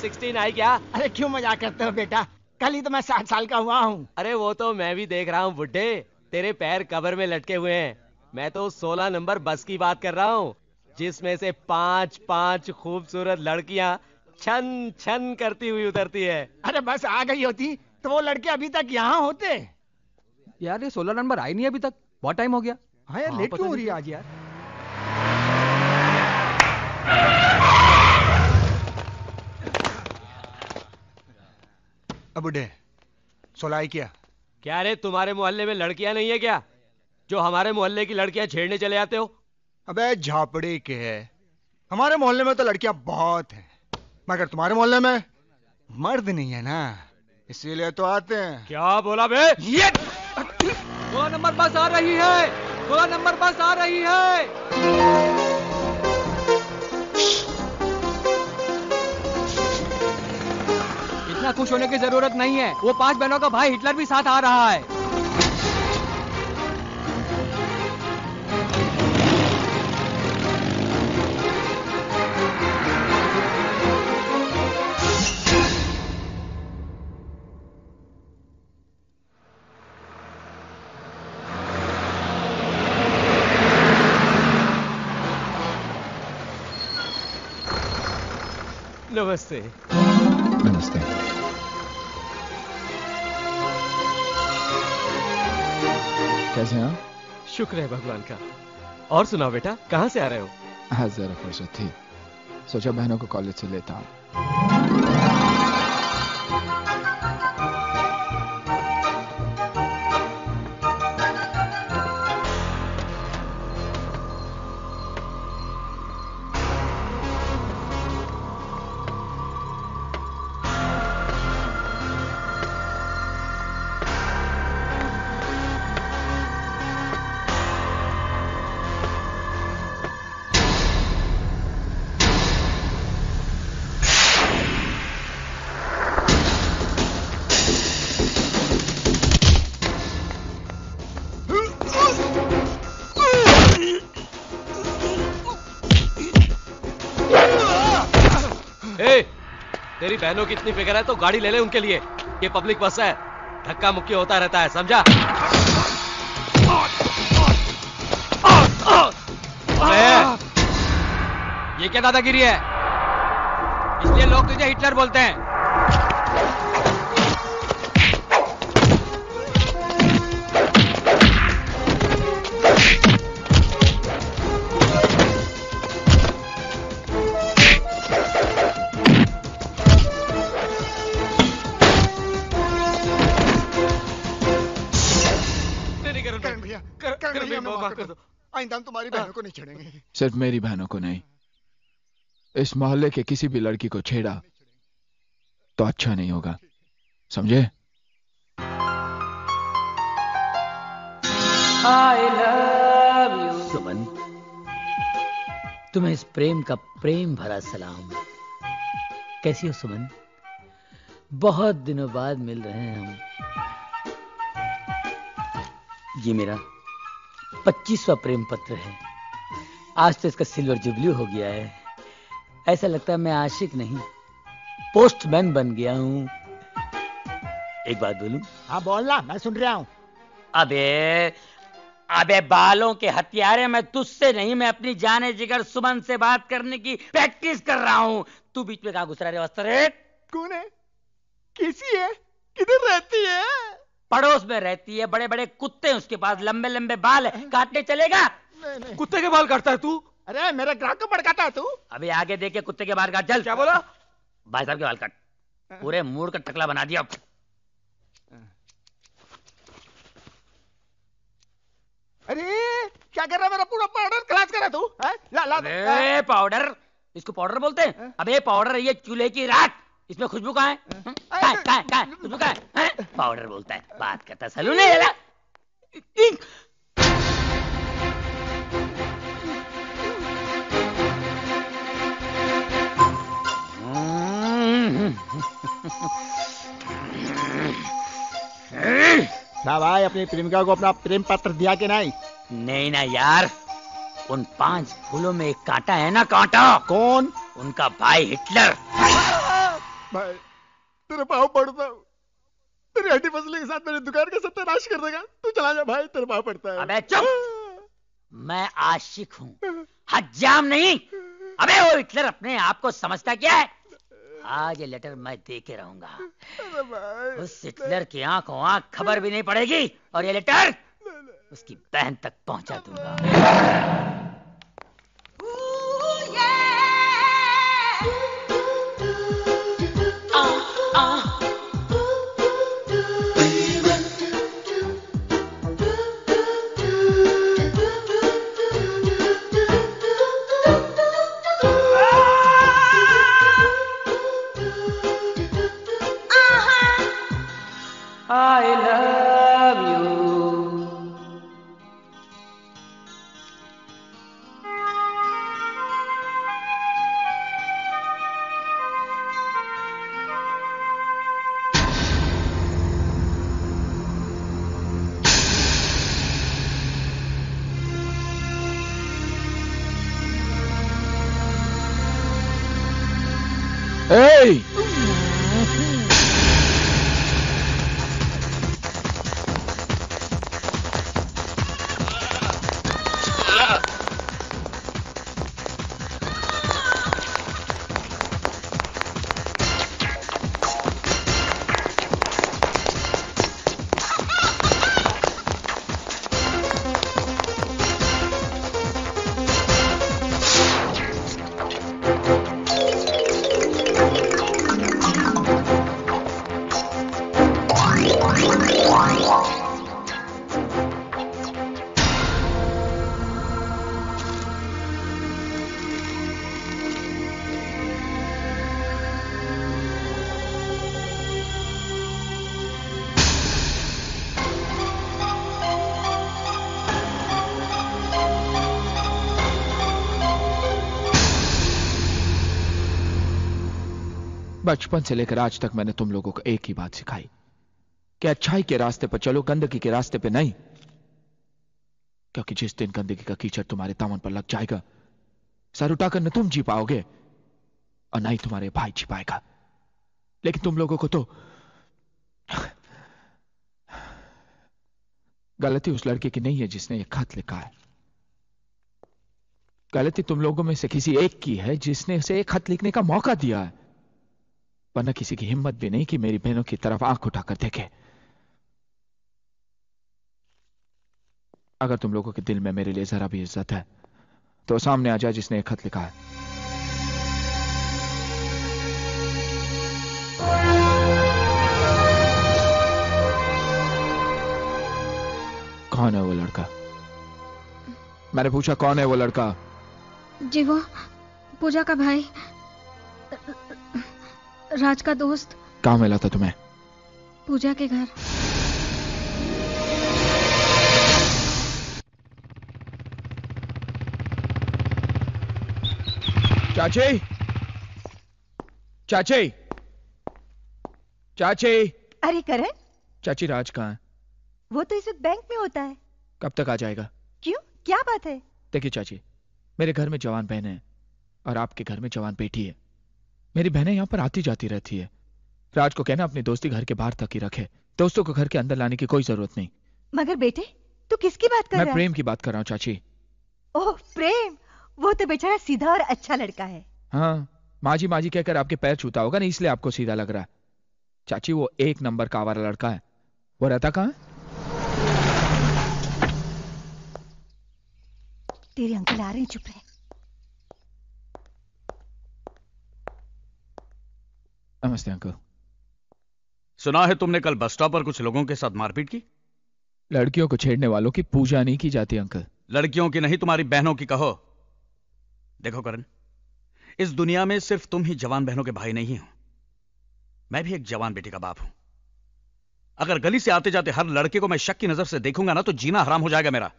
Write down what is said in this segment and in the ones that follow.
16 आई क्या? अरे क्यों मजाक करते हो बेटा, कल ही तो मैं 60 साल का हुआ हूँ। अरे वो तो मैं भी देख रहा हूँ बुड्ढे, तेरे पैर कबर में लटके हुए हैं। मैं तो 16 नंबर बस की बात कर रहा हूँ, जिसमें से 5 खूबसूरत लड़कियाँ छन छन करती हुई उतरती है। अरे बस आ गई होती तो वो लड़के अभी तक यहाँ होते। यार ये 16 नंबर आई नहीं अभी तक, बहुत टाइम हो गया। हाँ यार, लेट क्यों हो रही है आज यार? अब बुढ़े 16 आई क्या रे तुम्हारे मोहल्ले में लड़कियां नहीं है क्या, जो हमारे मोहल्ले की लड़कियां छेड़ने चले आते हो? अबे झापड़े के है, हमारे मोहल्ले में तो लड़कियां बहुत हैं, मगर तुम्हारे मोहल्ले में मर्द नहीं है ना, इसीलिए तो आते हैं। क्या बोला बे? ये 16 नंबर बस आ रही है, 16 नंबर बस आ रही है। इतना खुश होने की जरूरत नहीं है, वो 5 बहनों का भाई हिटलर भी साथ आ रहा है। नमस्ते। नमस्ते। कैसे हैं आप? शुक्र है भगवान का। और सुनाओ बेटा, कहाँ से आ रहे हो? हाँ जरा फुर्सत थी, सोचा बहनों को कॉलेज से लेता हूँ। तेरी बहनों की इतनी फिक्र है तो गाड़ी ले ले उनके लिए, ये पब्लिक बस है, धक्का मुक्की होता रहता है, समझा? ये क्या दादागिरी है? इसलिए लोग तुझे हिटलर बोलते हैं। आइंदा तुम्हारी बहनों को नहीं छेड़ेंगे। सिर्फ मेरी बहनों को नहीं, इस मोहल्ले के किसी भी लड़की को छेड़ा तो अच्छा नहीं होगा, समझे? I love you। सुमन, तुम्हें इस प्रेम का प्रेम भरा सलाम। कैसी हो सुमन? बहुत दिनों बाद मिल रहे हैं हम। ये मेरा 25वां प्रेम पत्र है। आज तो इसका सिल्वर जुबली हो गया है। ऐसा लगता है मैं आशिक नहीं, पोस्टमैन बन गया हूं। एक बात बोलूं? हाँ बोलना, मैं सुन रहा हूं। अबे बालों के हत्यारे, मैं तुझसे नहीं, मैं अपनी जाने जिगर सुमन से बात करने की प्रैक्टिस कर रहा हूं। तू बीच में कहां घुस रहा है वस्त्र? कौन है? कैसी है? किधर रहती है? पड़ोस में रहती है, बड़े बड़े कुत्ते हैं उसके पास, लंबे लंबे बाल है। काटने चलेगा? नहीं। कुत्ते के बाल काटता है तू? अरे मेरे ग्राहक को भड़काता है तू? अभी आगे देखे कुत्ते के बाल काट। चल। क्या बोला? भाई साहब के बाल काट, पूरे मूड का टकला बना दिया। अरे क्या कर रहा है? मेरा पूरा पाउडर खलास कर रहा तू? ला पाउडर? इसको पाउडर बोलते हैं? अबे पाउडर ये चूल्हे की राख, इसमें खुशबू कहाँ है? खुशबू कहाँ है? पाउडर बोलता है, बात करता सलून है। क्या भाई, अपनी प्रेमिका को अपना प्रेम पत्र दिया कि नहीं? नहीं ना यार, उन 5 फूलों में एक कांटा है ना, कांटा। कौन? उनका भाई हिटलर। भाई तेरे पाँव पड़ता हूँ, तेरी हड्डी फसले के साथ मेरी दुकान का सत्यानाश कर देगा। तू चला जा भाई, तेरे पाँव पड़ता है। अबे चुप, मैं आशिक हूँ, हज्जाम नहीं। अबे वो हिटलर अपने आप को समझता क्या है? आज ये लेटर मैं दे के रहूंगा। उस हिटलर की आंखों आंख खबर भी नहीं पड़ेगी और ये लेटर उसकी बहन तक पहुंचा दूंगा। I love you. Hey! बचपन से लेकर आज तक मैंने तुम लोगों को एक ही बात सिखाई कि अच्छाई के रास्ते पर चलो, गंदगी के रास्ते पे नहीं। क्योंकि जिस दिन गंदगी का कीचड़ तुम्हारे दामन पर लग जाएगा, सर उठाकर न तुम जी पाओगे और ना ही तुम्हारे भाई जी पाएगा। लेकिन तुम लोगों को तो गलती उस लड़के की नहीं है जिसने ये खत लिखा है, गलती तुम लोगों में से किसी एक की है जिसने उसे एक खत लिखने का मौका दिया है। वरना किसी की हिम्मत भी नहीं कि मेरी बहनों की तरफ आंख उठाकर देखे। अगर तुम लोगों के दिल में मेरे लिए जरा भी इज्जत है तो सामने आ जाए जिसने एक खत लिखा है। कौन है वो लड़का? मैंने पूछा कौन है वो लड़का? जी वो पूजा का भाई, राज का दोस्त। कहाँ मिला था तुम्हें? पूजा के घर। चाची, चाची, चाची। अरे करण, चाची राज कहाँ है? वो तो इस वक्त बैंक में होता है। कब तक आ जाएगा? क्यों, क्या बात है? देखिए चाची, मेरे घर में जवान बहनें हैं और आपके घर में जवान बेटी है। मेरी बहनें यहाँ पर आती जाती रहती है। राज को कहना अपनी दोस्ती घर के बाहर तक ही रखे, दोस्तों को घर के अंदर लाने की कोई जरूरत नहीं। मगर बेटे, तू किसकी बात कर रहा है? मैं प्रेम की बात कर रहा हूँ चाची। ओह प्रेम, वो तो बेचारा सीधा और अच्छा लड़का है। हाँ, माजी माजी कहकर आपके पैर छूता होगा ना, इसलिए आपको सीधा लग रहा है। चाची वो एक नंबर का आवारा लड़का है। वो रहता कहाँ है? तेरे अंकल आ रहे हैं, चुप रहे। नमस्ते अंकल। सुना है तुमने कल बस स्टॉप पर कुछ लोगों के साथ मारपीट की? लड़कियों को छेड़ने वालों की पूजा नहीं की जाती अंकल। लड़कियों की नहीं, तुम्हारी बहनों की कहो। देखो करण, इस दुनिया में सिर्फ तुम ही जवान बहनों के भाई नहीं हो, मैं भी एक जवान बेटी का बाप हूं। अगर गली से आते जाते हर लड़के को मैं शक की नजर से देखूंगा ना, तो जीना हराम हो जाएगा मेरा,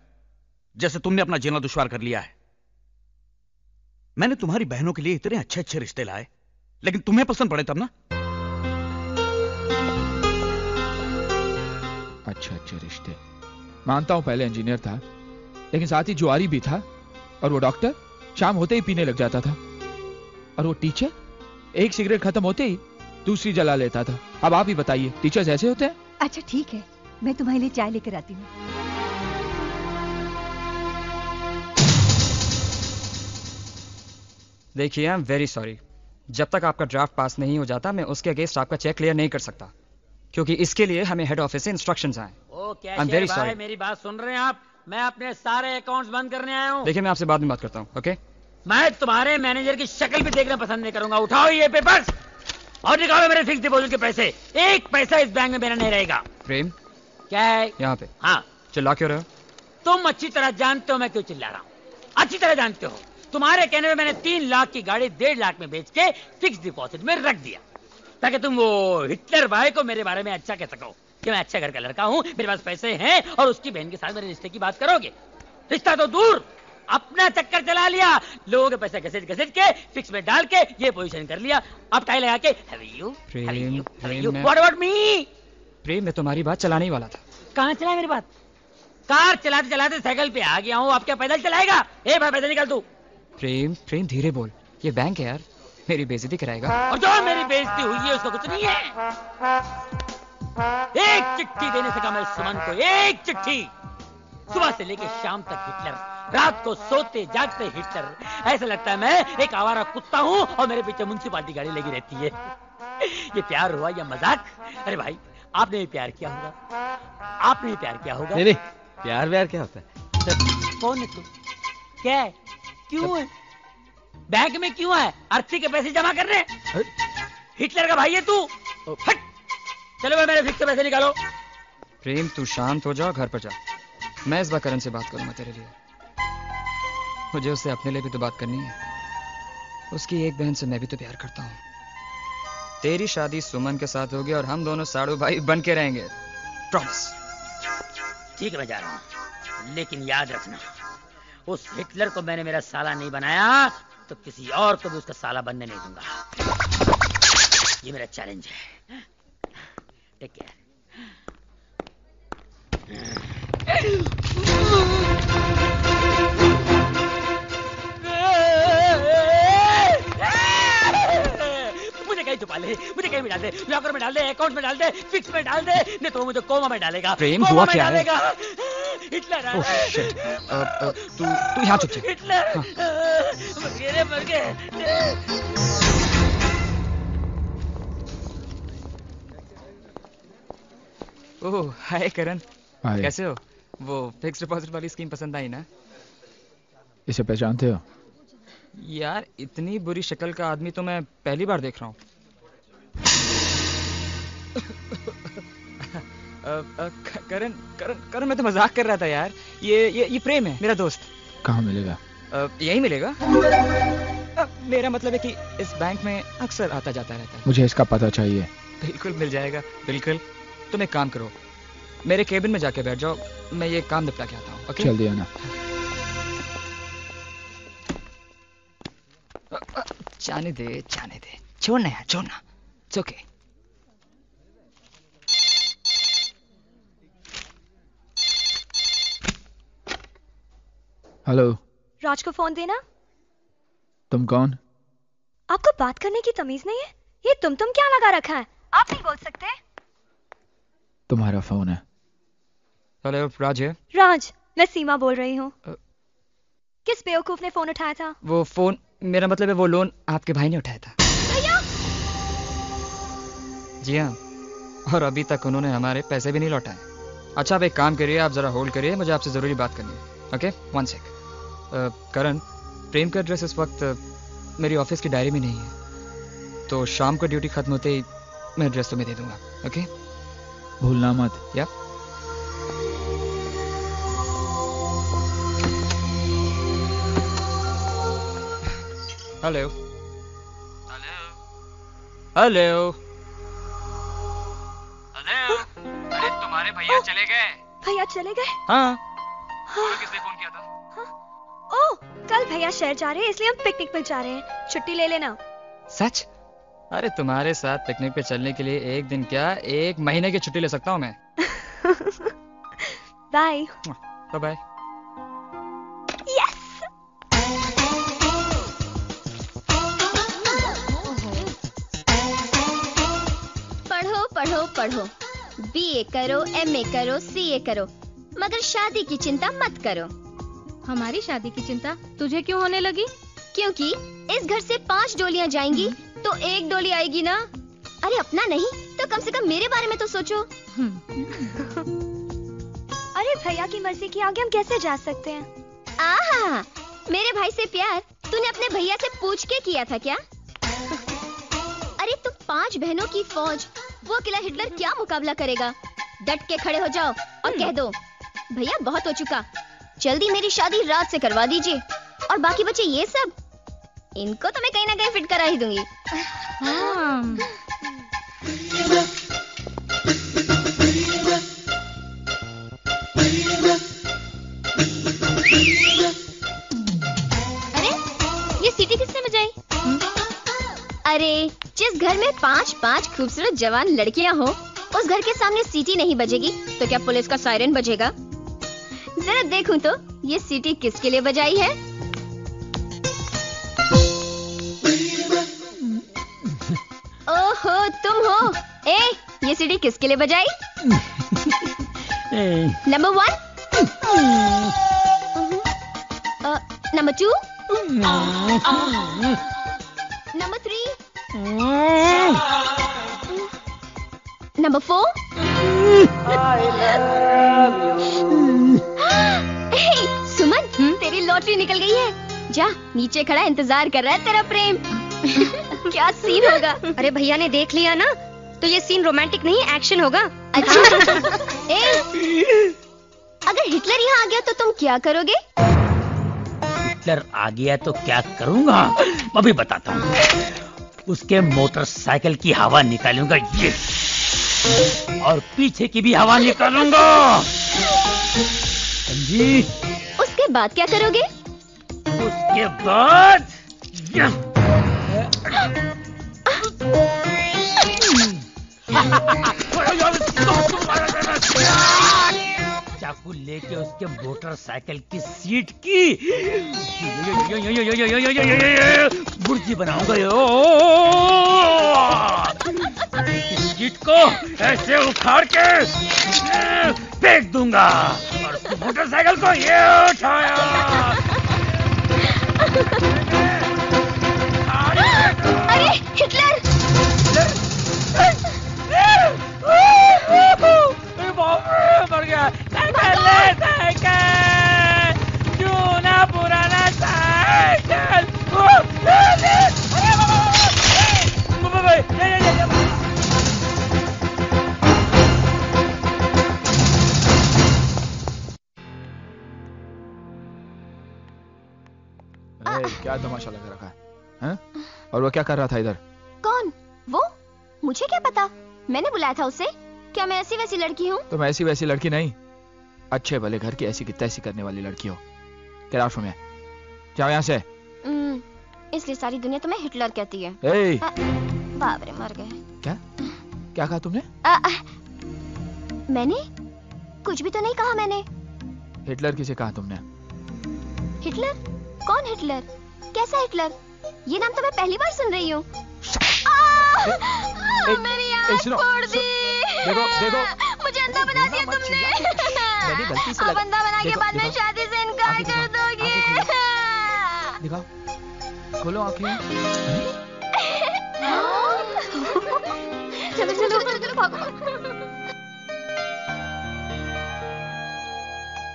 जैसे तुमने अपना जीना दुश्वार कर लिया है। मैंने तुम्हारी बहनों के लिए इतने अच्छे अच्छे रिश्ते लाए, लेकिन तुम्हें पसंद पड़े तब ना। अच्छे रिश्ते मानता हूं, पहले इंजीनियर था, लेकिन साथ ही जुआरी भी था। और वो डॉक्टर शाम होते ही पीने लग जाता था। और वो टीचर एक सिगरेट खत्म होते ही दूसरी जला लेता था। अब आप ही बताइए, टीचर्स ऐसे होते हैं? अच्छा ठीक है, मैं तुम्हारे लिए चाय लेकर आती हूँ। देखिए, आई एम वेरी सॉरी, जब तक आपका ड्राफ्ट पास नहीं हो जाता मैं उसके अगेंस्ट आपका चेक क्लियर नहीं कर सकता, क्योंकि इसके लिए हमें हेड ऑफिस से इंस्ट्रक्शंस आए। ओ कैशियर भाई, मेरी बात सुन रहे हैं आप? मैं अपने सारे अकाउंट्स बंद करने आया हूँ। देखिए, मैं आपसे बाद में बात करता हूँ, ओके? मैं तुम्हारे मैनेजर की शक्ल भी देखना पसंद नहीं करूंगा। उठाओ ये पेपर्स और निकालो मेरे फिक्स डिपॉजिट के पैसे। एक पैसा इस बैंक में मेरा नहीं रहेगा। प्रेम, क्या है यहाँ पे? हाँ, चिल्ला क्यों रहे हो? तुम अच्छी तरह जानते हो मैं क्यों चिल्ला रहा हूँ। अच्छी तरह जानते हो। तुम्हारे कहने में मैंने 3 लाख की गाड़ी 1.5 लाख में बेच के फिक्स डिपॉजिट में रख दिया, ताकि तुम वो हिटलर भाई को मेरे बारे में अच्छा कह सको कि मैं अच्छा घर का लड़का हूँ, मेरे पास पैसे हैं, और उसकी बहन के साथ मेरे रिश्ते की बात करोगे। रिश्ता तो दूर, अपना चक्कर चला लिया, लोगों के पैसे घसीट घसीट के फिक्स में डाल के ये पोजीशन कर लिया। अब टाई लगा के व्हाट अबाउट मी? प्रेम, मैं तुम्हारी बात चलाने ही वाला था। कहाँ चला मेरी बात? कार चलाते चलाते साइकिल पे आ गया हूँ, अब क्या पैदल चलाएगा? ए भाई पैदल निकल तू। प्रेम, धीरे बोल, ये बैंक है यार, मेरी बेइज्जती कराएगा। और जो मेरी बेइज्जती हुई है उसको कुछ नहीं है। एक चिट्ठी देने से कहा मैं सुमन को, एक चिट्ठी। सुबह से लेकर शाम तक हिटलर, रात को सोते जागते हिटलर। ऐसा लगता है मैं एक आवारा कुत्ता हूँ और मेरे पीछे म्युनिसिपालिटी गाड़ी लगी रहती है। ये प्यार हुआ या मजाक? अरे भाई, आपने भी प्यार किया होगा, आपने भी प्यार किया होगा। नहीं, प्यार व्यार क्या होता है? कौन है तू? क्या है? क्यों है बैंक में? क्यों है? अर्थी के पैसे जमा कर रहे? हिटलर का भाई है तू? हट, चलो भाई मेरे फिक्स के पैसे निकालो। प्रेम, तू शांत हो जा, घर पर जा। मैं इस बार करण से बात करूंगा तेरे लिए। मुझे उससे अपने लिए भी तो बात करनी है। उसकी एक बहन से मैं भी तो प्यार करता हूँ। तेरी शादी सुमन के साथ होगी और हम दोनों साड़ू भाई बन के रहेंगे, प्रॉमिस। ठीक है, मैं जा रहा हूँ, लेकिन याद रखना, उस हिटलर को मैंने मेरा साला नहीं बनाया तो किसी और को भी उसका साला बनने नहीं दूंगा। ये मेरा चैलेंज है। Take care. मुझे कहीं छुपा ले, मुझे कहीं में डाल दे, लॉकर में डाल दे, अकाउंट में डाल दे, फिक्स में डाल दे, नहीं तो मुझे कोमा में डालेगा। प्रेम, हुआ क्या है? हिटलर तू यहाँ चुप जा। हिटलर मर गए। ओह हाय करण, हाय। कैसे हो? वो फिक्स डिपॉजिट वाली स्कीम पसंद आई ना? इसे पहचानते हो? यार, इतनी बुरी शक्ल का आदमी तो मैं पहली बार देख रहा हूँ। करण करण करण, मैं तो मजाक कर रहा था यार। ये प्रेम है, मेरा दोस्त। कहाँ मिलेगा? यही मिलेगा। मेरा मतलब है कि इस बैंक में अक्सर आता जाता रहता है। मुझे इसका पता चाहिए। बिल्कुल मिल जाएगा, बिल्कुल। तुम एक काम करो, मेरे केबिन में जाके बैठ जाओ, मैं ये काम निपटा के आता हूँ। ओके? जल्दी आना। जाने दे, छोड़ना यार, छोड़ना। It's okay. हेलो। राज को फोन देना। तुम कौन? आपको बात करने की तमीज नहीं है? ये तुम क्या लगा रखा है? आप नहीं बोल सकते? तुम्हारा फोन है। हेलो, राज है? राज, मैं सीमा बोल रही हूँ। किस बेवकूफ ने फोन उठाया था? वो फोन, मेरा मतलब है वो लोन आपके भाई ने उठाया था। भैया? जी हाँ, और अभी तक उन्होंने हमारे पैसे भी नहीं लौटाए। अच्छा, आप एक काम करिए, आप जरा होल्ड करिए, मुझे आपसे जरूरी बात करनी है। ओके, 1 सेक। करण, प्रेम का एड्रेस इस वक्त मेरी ऑफिस की डायरी में नहीं है, तो शाम को ड्यूटी खत्म होते ही मैं एड्रेस तुम्हें दे दूंगा। ओके? भूलना मत। या हेलो हेलो हेलो। अरे तुम्हारे भैया चले गए। भैया चले गए? हाँ। किसने फोन किया था? ओह, कल भैया शहर जा रहे हैं, इसलिए हम पिकनिक पे जा रहे हैं। छुट्टी ले लेना। सच? अरे तुम्हारे साथ पिकनिक पे चलने के लिए एक दिन क्या, 1 महीने की छुट्टी ले सकता हूँ मैं। Bye bye. यस। पढ़ो पढ़ो, BA करो, MA करो, CA करो, मगर शादी की चिंता मत करो। हमारी शादी की चिंता तुझे क्यों होने लगी? क्योंकि इस घर से 5 डोलियां जाएंगी तो 1 डोली आएगी ना। अरे अपना नहीं तो कम से कम मेरे बारे में तो सोचो। अरे भैया की मर्जी के आगे हम कैसे जा सकते हैं? आहा, मेरे भाई से प्यार तूने अपने भैया से पूछ के किया था क्या? अरे तुम 5 बहनों की फौज, वो अकेला हिटलर क्या मुकाबला करेगा? डट के खड़े हो जाओ और कह दो भैया बहुत हो चुका, जल्दी मेरी शादी रात से करवा दीजिए। और बाकी बचे ये सब, इनको तो मैं कहीं ना कहीं फिट करा ही दूंगी। अरे ये सीटी किसने बजाई? अरे जिस घर में 5-5 खूबसूरत जवान लड़कियां हो, उस घर के सामने सीटी नहीं बजेगी तो क्या पुलिस का सायरन बजेगा? जरा देखूं तो ये सीटी किसके लिए बजाई है? ओहो तुम हो। ये सीटी किसके लिए बजाई? Number 1, number 2, number 3, number 4। सुमन, तेरी लॉटरी निकल गई है। जा नीचे खड़ा इंतजार कर रहा है तेरा प्रेम। क्या सीन होगा? अरे भैया ने देख लिया ना तो ये सीन रोमांटिक नहीं एक्शन होगा। अच्छा अगर हिटलर यहाँ आ गया तो तुम क्या करोगे? हिटलर आ गया तो क्या करूँगा अभी बताता हूँ। उसके मोटरसाइकिल की हवा निकालूंगा ये, और पीछे की भी हवा निकालूंगा। समझी? उसके बाद क्या करोगे? उसके बाद चाकू लेके उसके मोटरसाइकिल की सीट की बुर्जी बनाऊंगा। सीट को ऐसे उखाड़ के फेंक दूंगा और उसके मोटरसाइकिल को ये उठाया। अरे हिटलर! मर गया। चूना पुराना साइकिल। क्या तमाशा लगा रखा है? और वो क्या कर रहा था इधर? कौन? वो? मुझे क्या पता, मैंने बुलाया था उसे। क्या मैं ऐसी वैसी लड़की हूँ? तुम ऐसी वैसी लड़की नहीं, अच्छे भले घर की ऐसी की तैसी करने वाली लड़की हो। तेरा आश्रम है, जाओ यहाँ से। इसलिए सारी दुनिया तुम्हें हिटलर कहती है। बाप रे मर गए। क्या क्या कहा तुमने? मैंने कुछ भी तो नहीं कहा। मैंने हिटलर किसे कहा तुमने? हिटलर? कौन हिटलर? कैसा हिटलर? ये नाम तो मैं पहली बार सुन रही हूँ। मेरी आँख फोड़ दी। देखो मुझे अंधा बना दिया तुमने। गलती से अब अंधा बना के बाद में शादी से इनकार कर दोगे। दिखाओ, खोलो आँखें। चलो चलो चलो चलो भागो।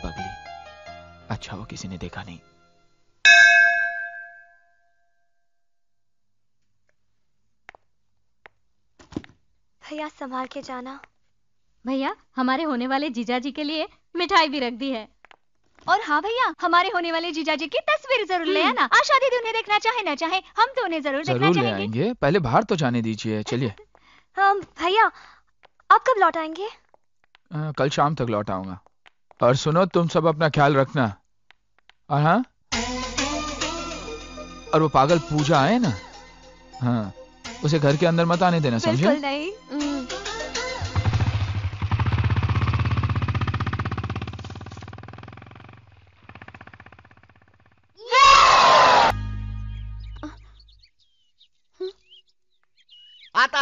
पगली, अच्छा वो किसी ने देखा नहीं। भैया संभाल के जाना। भैया हमारे होने वाले जीजाजी के लिए मिठाई भी रख दी है। और हाँ भैया, हमारे होने वाले जीजाजी की तस्वीर जरूर ले आना। आज शादी भी उन्हें देखना चाहे ना चाहे, हम तो उन्हें जरूर देखना ले चाहेंगे। आएंगे, पहले बाहर तो जाने दीजिए। चलिए। भैया आप कब लौट आएंगे? कल शाम तक लौट आऊंगा। और सुनो, तुम सब अपना ख्याल रखना। और हाँ, और वो पागल पूजा आए ना, हाँ उसे घर के अंदर मत आने देना, समझे? बिल्कुल नहीं। आता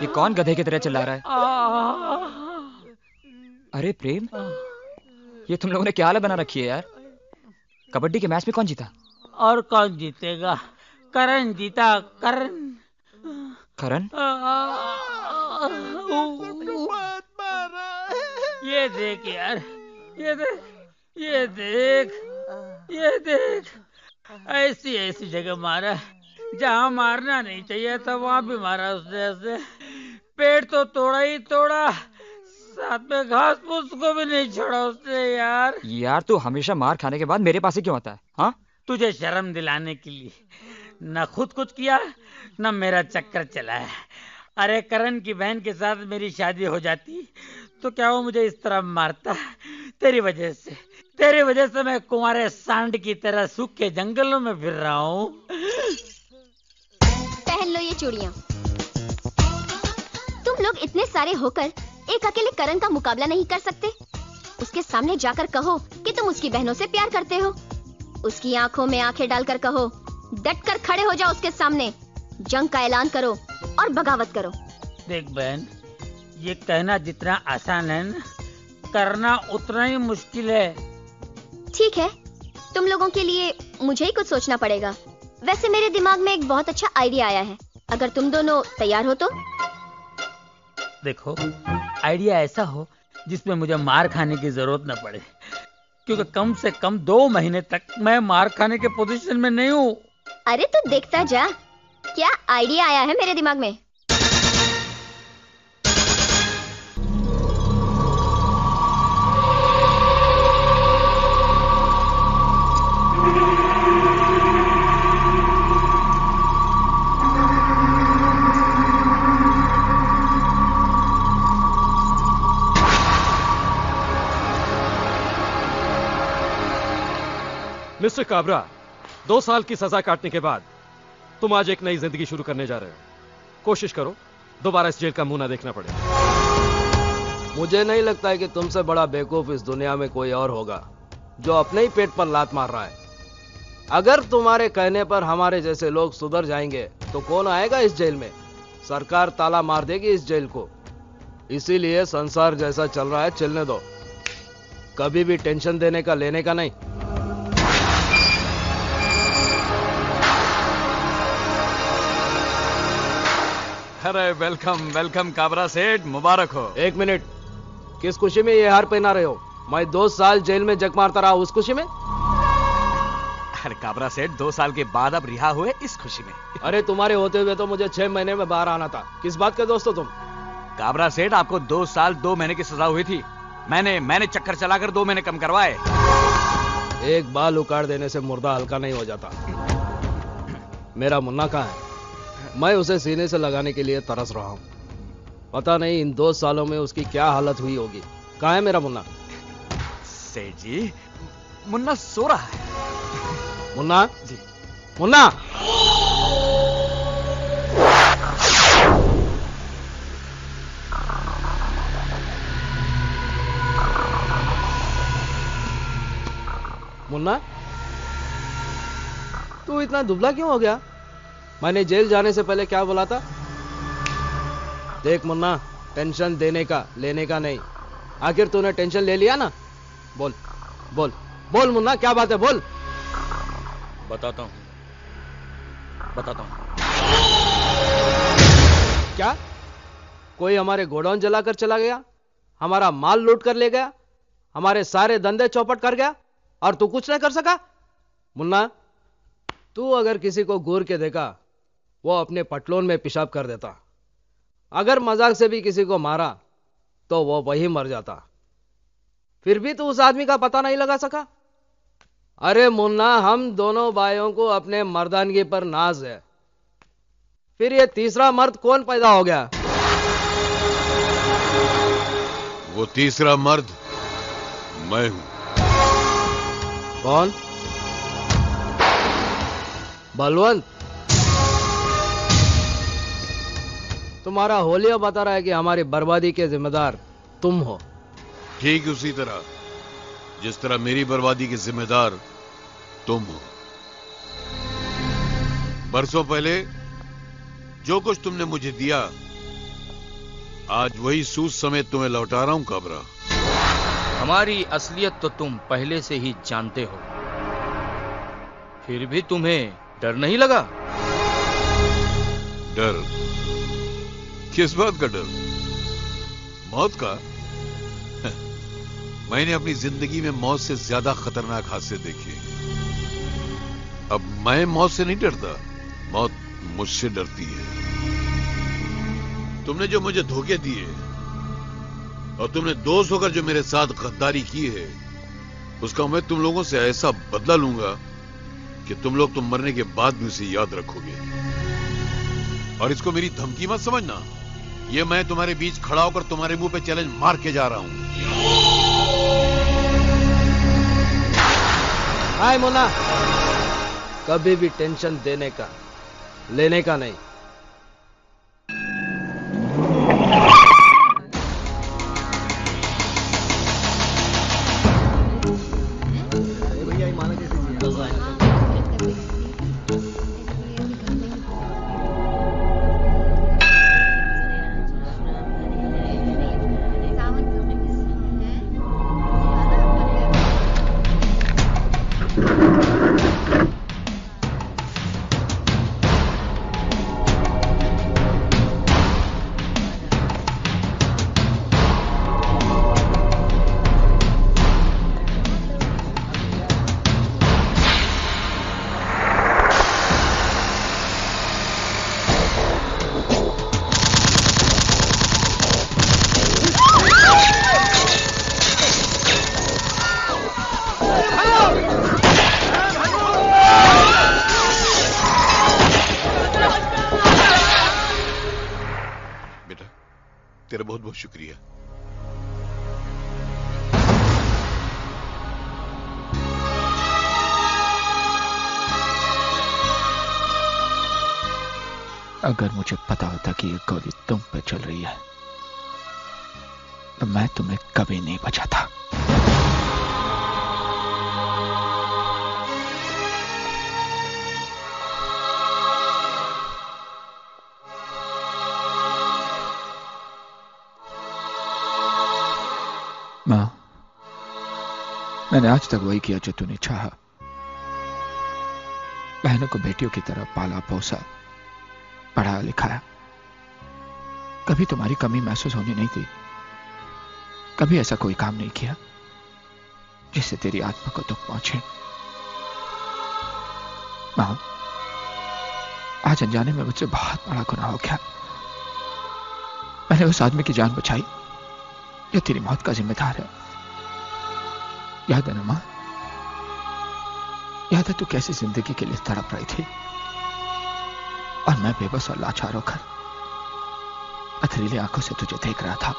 ये कौन गधे की तरह चिल्ला रहा है? अरे प्रेम, ये तुम लोगों ने क्या हालत बना रखी है यार? कबड्डी के मैच में कौन जीता? और कौन जीतेगा? करण जीता, करण। करण? ये देख यार, ये देख, ये देख, ये देख, ऐसी ऐसी जगह मारा जहाँ मारना नहीं चाहिए था, वहां भी मारा उसने ऐसे। पेड़ तो तोड़ा ही तोड़ा, साथ में घास फूस को भी नहीं छोड़ा उसने यार। यार तू हमेशा मार खाने के बाद मेरे पास ही क्यों आता है? हाँ, तुझे शर्म दिलाने के लिए। न खुद कुछ किया, न मेरा चक्कर चलाया। अरे करण की बहन के साथ मेरी शादी हो जाती तो क्या वो मुझे इस तरह मारता? तेरी वजह से, तेरी वजह से मैं कुंवारे सांड की तरह सूखे जंगलों में फिर रहा हूँ। पहन लो ये चूड़ियाँ। तुम लोग इतने सारे होकर एक अकेले करण का मुकाबला नहीं कर सकते? उसके सामने जाकर कहो कि तुम उसकी बहनों से प्यार करते हो। उसकी आंखों में आंखें डालकर कहो, डटकर खड़े हो जाओ उसके सामने, जंग का ऐलान करो और बगावत करो। देख बहन, ये कहना जितना आसान है ना, करना उतना ही मुश्किल है। ठीक है, तुम लोगों के लिए मुझे ही कुछ सोचना पड़ेगा। वैसे मेरे दिमाग में एक बहुत अच्छा आइडिया आया है, अगर तुम दोनों तैयार हो तो। देखो, आइडिया ऐसा हो जिसमें मुझे मार खाने की जरूरत न पड़े, क्योंकि कम से कम 2 महीने तक मैं मार खाने के पोजीशन में नहीं हूँ। अरे तो देखता जा, क्या आइडिया आया है मेरे दिमाग में। मिस्टर काबरा, 2 साल की सजा काटने के बाद तुम आज एक नई जिंदगी शुरू करने जा रहे हो। कोशिश करो दोबारा इस जेल का मुंह ना देखना पड़े। मुझे नहीं लगता है कि तुमसे बड़ा बेवकूफ इस दुनिया में कोई और होगा जो अपने ही पेट पर लात मार रहा है। अगर तुम्हारे कहने पर हमारे जैसे लोग सुधर जाएंगे तो कौन आएगा इस जेल में? सरकार ताला मार देगी इस जेल को। इसीलिए संसार जैसा चल रहा है चलने दो, कभी भी टेंशन देने का लेने का नहीं। अरे वेलकम वेलकम काबरा सेठ, मुबारक हो। 1 मिनट, किस खुशी में ये हार पहना रहे हो? मैं 2 साल जेल में जग मारता रहा, उस खुशी में? अरे काबरा सेठ, 2 साल के बाद अब रिहा हुए इस खुशी में। अरे तुम्हारे होते हुए तो मुझे 6 महीने में बाहर आना था। किस बात के दोस्त हो तुम? काबरा सेठ, आपको 2 साल 2 महीने की सजा हुई थी। मैंने चक्कर चलाकर 2 महीने कम करवाए। एक बाल उखाड़ देने से मुर्दा हल्का नहीं हो जाता। मेरा मुन्ना कहाँ है? मैं उसे सीने से लगाने के लिए तरस रहा हूं। पता नहीं इन 2 सालों में उसकी क्या हालत हुई होगी। कहाँ है मेरा मुन्ना? सेठ जी, मुन्ना सो रहा है। मुन्ना जी, मुन्ना। मुन्ना, तू इतना दुबला क्यों हो गया? मैंने जेल जाने से पहले क्या बोला था? देख मुन्ना, टेंशन देने का लेने का नहीं। आखिर तूने टेंशन ले लिया ना? बोल बोल बोल मुन्ना, क्या बात है? बोल। बताता हूं। क्या कोई हमारे गोडाउन जलाकर चला गया, हमारा माल लूट कर ले गया, हमारे सारे धंधे चौपट कर गया और तू कुछ नहीं कर सका? मुन्ना, तू अगर किसी को घूर के देखा वो अपने पटलोन में पेशाब कर देता। अगर मजाक से भी किसी को मारा तो वो वही मर जाता। फिर भी तू उस आदमी का पता नहीं लगा सका। अरे मुन्ना, हम दोनों भाइयों को अपने मर्दानगी पर नाज है, फिर ये तीसरा मर्द कौन पैदा हो गया? वो तीसरा मर्द मैं हूं। कौन? बलवंत। तुम्हारा होलिया बता रहा है कि हमारी बर्बादी के जिम्मेदार तुम हो। ठीक उसी तरह जिस तरह मेरी बर्बादी के जिम्मेदार तुम हो। बरसों पहले जो कुछ तुमने मुझे दिया आज वही सूद समेत तुम्हें लौटा रहा हूं काबरा। हमारी असलियत तो तुम पहले से ही जानते हो, फिर भी तुम्हें डर नहीं लगा? डर? किस बात का डर? मौत का? मैंने अपनी जिंदगी में मौत से ज्यादा खतरनाक हादसे देखे। अब मैं मौत से नहीं डरता, मौत मुझसे डरती है। तुमने जो मुझे धोखे दिए और तुमने दोस्त होकर जो मेरे साथ गद्दारी की है, उसका मैं तुम लोगों से ऐसा बदला लूंगा कि तुम लोग तुम मरने के बाद भी उसे याद रखोगे। और इसको मेरी धमकी मत समझना, ये मैं तुम्हारे बीच खड़ा होकर तुम्हारे मुंह पे चैलेंज मार के जा रहा हूं। हाय मुन्ना, कभी भी टेंशन देने का लेने का नहीं। तेरा बहुत बहुत शुक्रिया। अगर मुझे पता होता कि ये गोली तुम पे चल रही है तो मैं तुम्हें कभी नहीं बचाता। मां, मैंने आज तक वही किया जो तूने चाहा। बहनों को बेटियों की तरह पाला पोसा, पढ़ाया लिखाया। कभी तुम्हारी कमी महसूस होनी नहीं थी। कभी ऐसा कोई काम नहीं किया जिससे तेरी आत्मा को दुख पहुंचे। मां, आज अनजाने में मुझसे बहुत बड़ा गुनाह हो गया। मैंने उस आदमी की जान बचाई जो तेरी मौत का जिम्मेदार है। याद है ना मां? याद है तू कैसी जिंदगी के लिए तड़प रही थी और मैं बेबस और लाचार होकर पथरीली आंखों से तुझे देख रहा था।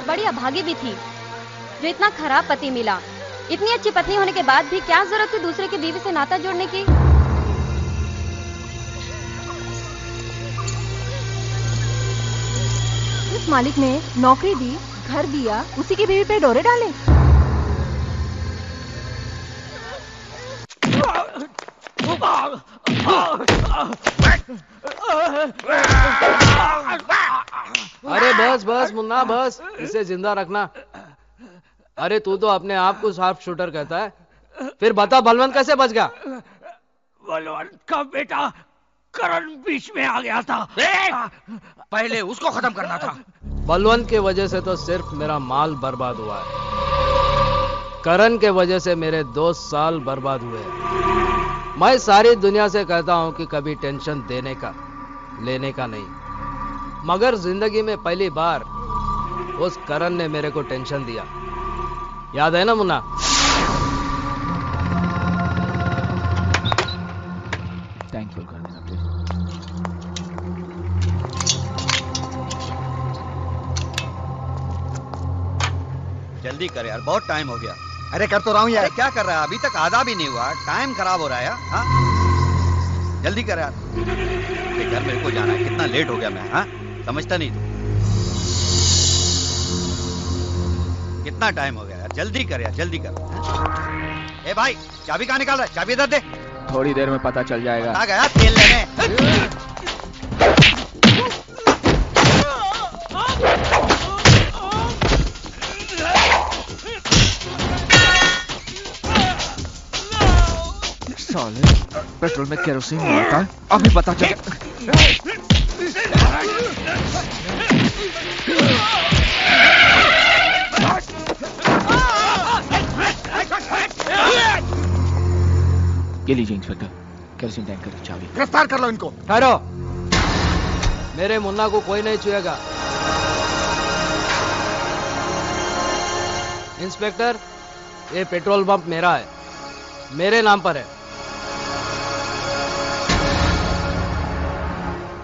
बड़ी अभागी भी थी जो इतना खराब पति मिला। इतनी अच्छी पत्नी होने के बाद भी क्या जरूरत थी दूसरे की बीवी से नाता जोड़ने की। इस मालिक ने नौकरी दी, घर दिया, उसी की बीवी पे डोरे डाले। अरे बस बस मुन्ना बस, इसे जिंदा रखना। अरे तू तो अपने आप को शार्प शूटर कहता है, फिर बता बलवंत कैसे बच गया? बलवंत का बेटा करण बीच में आ गया था। पहले उसको खत्म करना था। बलवंत के वजह से तो सिर्फ मेरा माल बर्बाद हुआ है, करण के वजह से मेरे 2 साल बर्बाद हुए। मैं सारी दुनिया से कहता हूं कि कभी टेंशन देने का लेने का नहीं, मगर जिंदगी में पहली बार उस करण ने मेरे को टेंशन दिया। याद है ना मुन्ना? थैंकफुल कर देना प्लीज। जल्दी कर यार, बहुत टाइम हो गया। अरे कर तो रहा हूँ यार। क्या कर रहा है? अभी तक आधा भी नहीं हुआ, टाइम खराब हो रहा है। हाँ जल्दी कर यार, घर मेरे को जाना है। कितना लेट हो गया मैं, हाँ समझता नहीं तू। कितना टाइम हो गया यार, जल्दी कर यार, जल्दी कर। हाँ? ए भाई, चाबी कहाँ निकाल रहा है? चाबी इधर दे। थोड़ी देर में पता चल जाएगा। आ गया तेल लेने। साले, पेट्रोल में केरोसिन नहीं होता है, अभी पता चल। ये लीजिए इंस्पेक्टर, केरोसिन टैंकर की चाबी। गिरफ्तार कर लो इनको। ठहरो, मेरे मुन्ना को कोई नहीं छुएगा। इंस्पेक्टर, ये पेट्रोल पंप मेरा है, मेरे नाम पर है।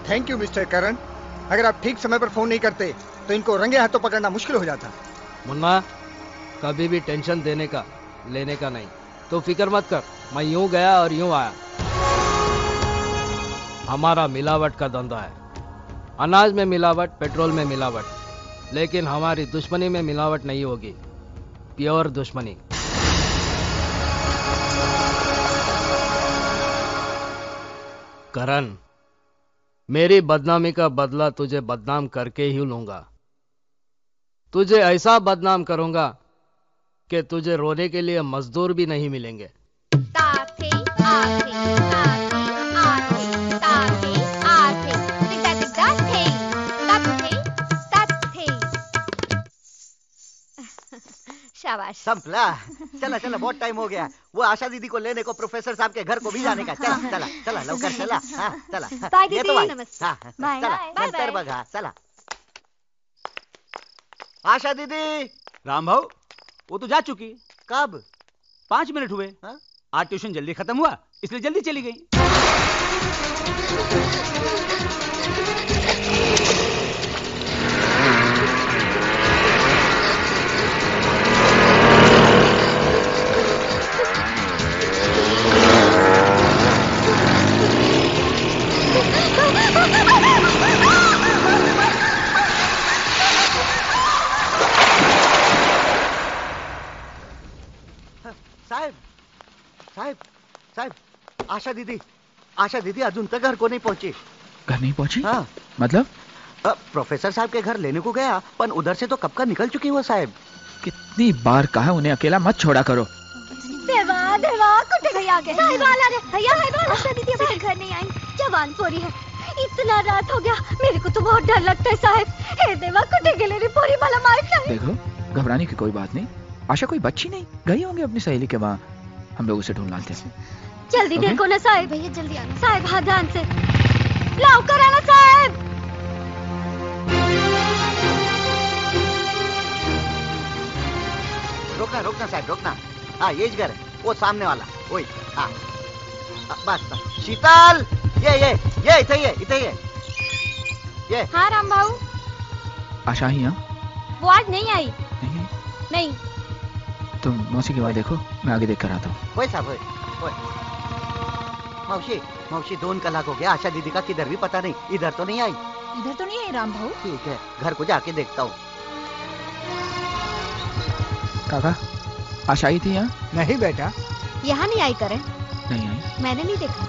थैंक यू मिस्टर करण। अगर आप ठीक समय पर फोन नहीं करते तो इनको रंगे हाथों पकड़ना मुश्किल हो जाता। मुन्ना, कभी भी टेंशन देने का लेने का नहीं, तो फिक्र मत कर। मैं यूं गया और यूं आया। हमारा मिलावट का धंधा है, अनाज में मिलावट, पेट्रोल में मिलावट, लेकिन हमारी दुश्मनी में मिलावट नहीं होगी। प्योर दुश्मनी। करण, मेरी बदनामी का बदला तुझे बदनाम करके ही लूंगा। तुझे ऐसा बदनाम करूंगा कि तुझे रोने के लिए मजदूर भी नहीं मिलेंगे। शाबाश। संपला। चला चला, बहुत टाइम हो गया। वो आशा दीदी को लेने को प्रोफेसर साहब के घर को भी जाने का। चला चला चला, लवकर चला। हाँ चला। बाय ये तो दीदी। नमस्ते। हाँ चला, नंतर बघा। चला आशा दीदी। राम भाऊ, वो तो जा चुकी। कब? 5 मिनट हुए। आज ट्यूशन जल्दी खत्म हुआ, इसलिए जल्दी चली गई। साहेब साहेब साहेब, आशा दीदी अजून तक घर को नहीं पहुंची। घर नहीं पहुंची? हाँ। मतलब? प्रोफेसर साहब के घर लेने को गया, पर उधर से तो कब का निकल चुकी वो साहेब। कितनी बार कहा उन्हें अकेला मत छोड़ा करो। देवा देवा, कुत्ते भैया आ गए। साहिबा आ रहे। भैया आशा दीदी अभी तक घर नहीं आई। जवान पोरी है, इतना रात हो गया, मेरे को तो बहुत डर लगता है साहब। हे देवा, कुत्ते के लिए पोरी वाला मार खाए। देखो, घबराने की कोई बात नहीं। आशा कोई बच्ची नहीं, गई होंगी अपनी सहेली के वहाँ। हम लोग उसे ढूंढ लाते हैं। जल्दी देखो ना साहब। भैया जल्दी आना साहब। हाँ ध्यान से लाओ, कराना साहब। रोकना साहब, रोकना। हाँ ये घर है, वो सामने वाला वही। हाँ बस बस। शीतल, ये इथे ये। हाँ राम भाऊ। आशा ही? वो आज नहीं आई। नहीं। तुम मौसी के बाद देखो, मैं आगे देख कर आता हूँ। वही साहब, वही। मौसी 2 कलाक हो गया, आशा दीदी का किधर भी पता नहीं। इधर तो नहीं आई। इधर तो नहीं आई राम भाऊ। ठीक है, घर को जाके देखता हूँ। काका, आशा आई थी यहाँ? नहीं बेटा, यहाँ नहीं आई। करण नहीं आई, मैंने नहीं देखा।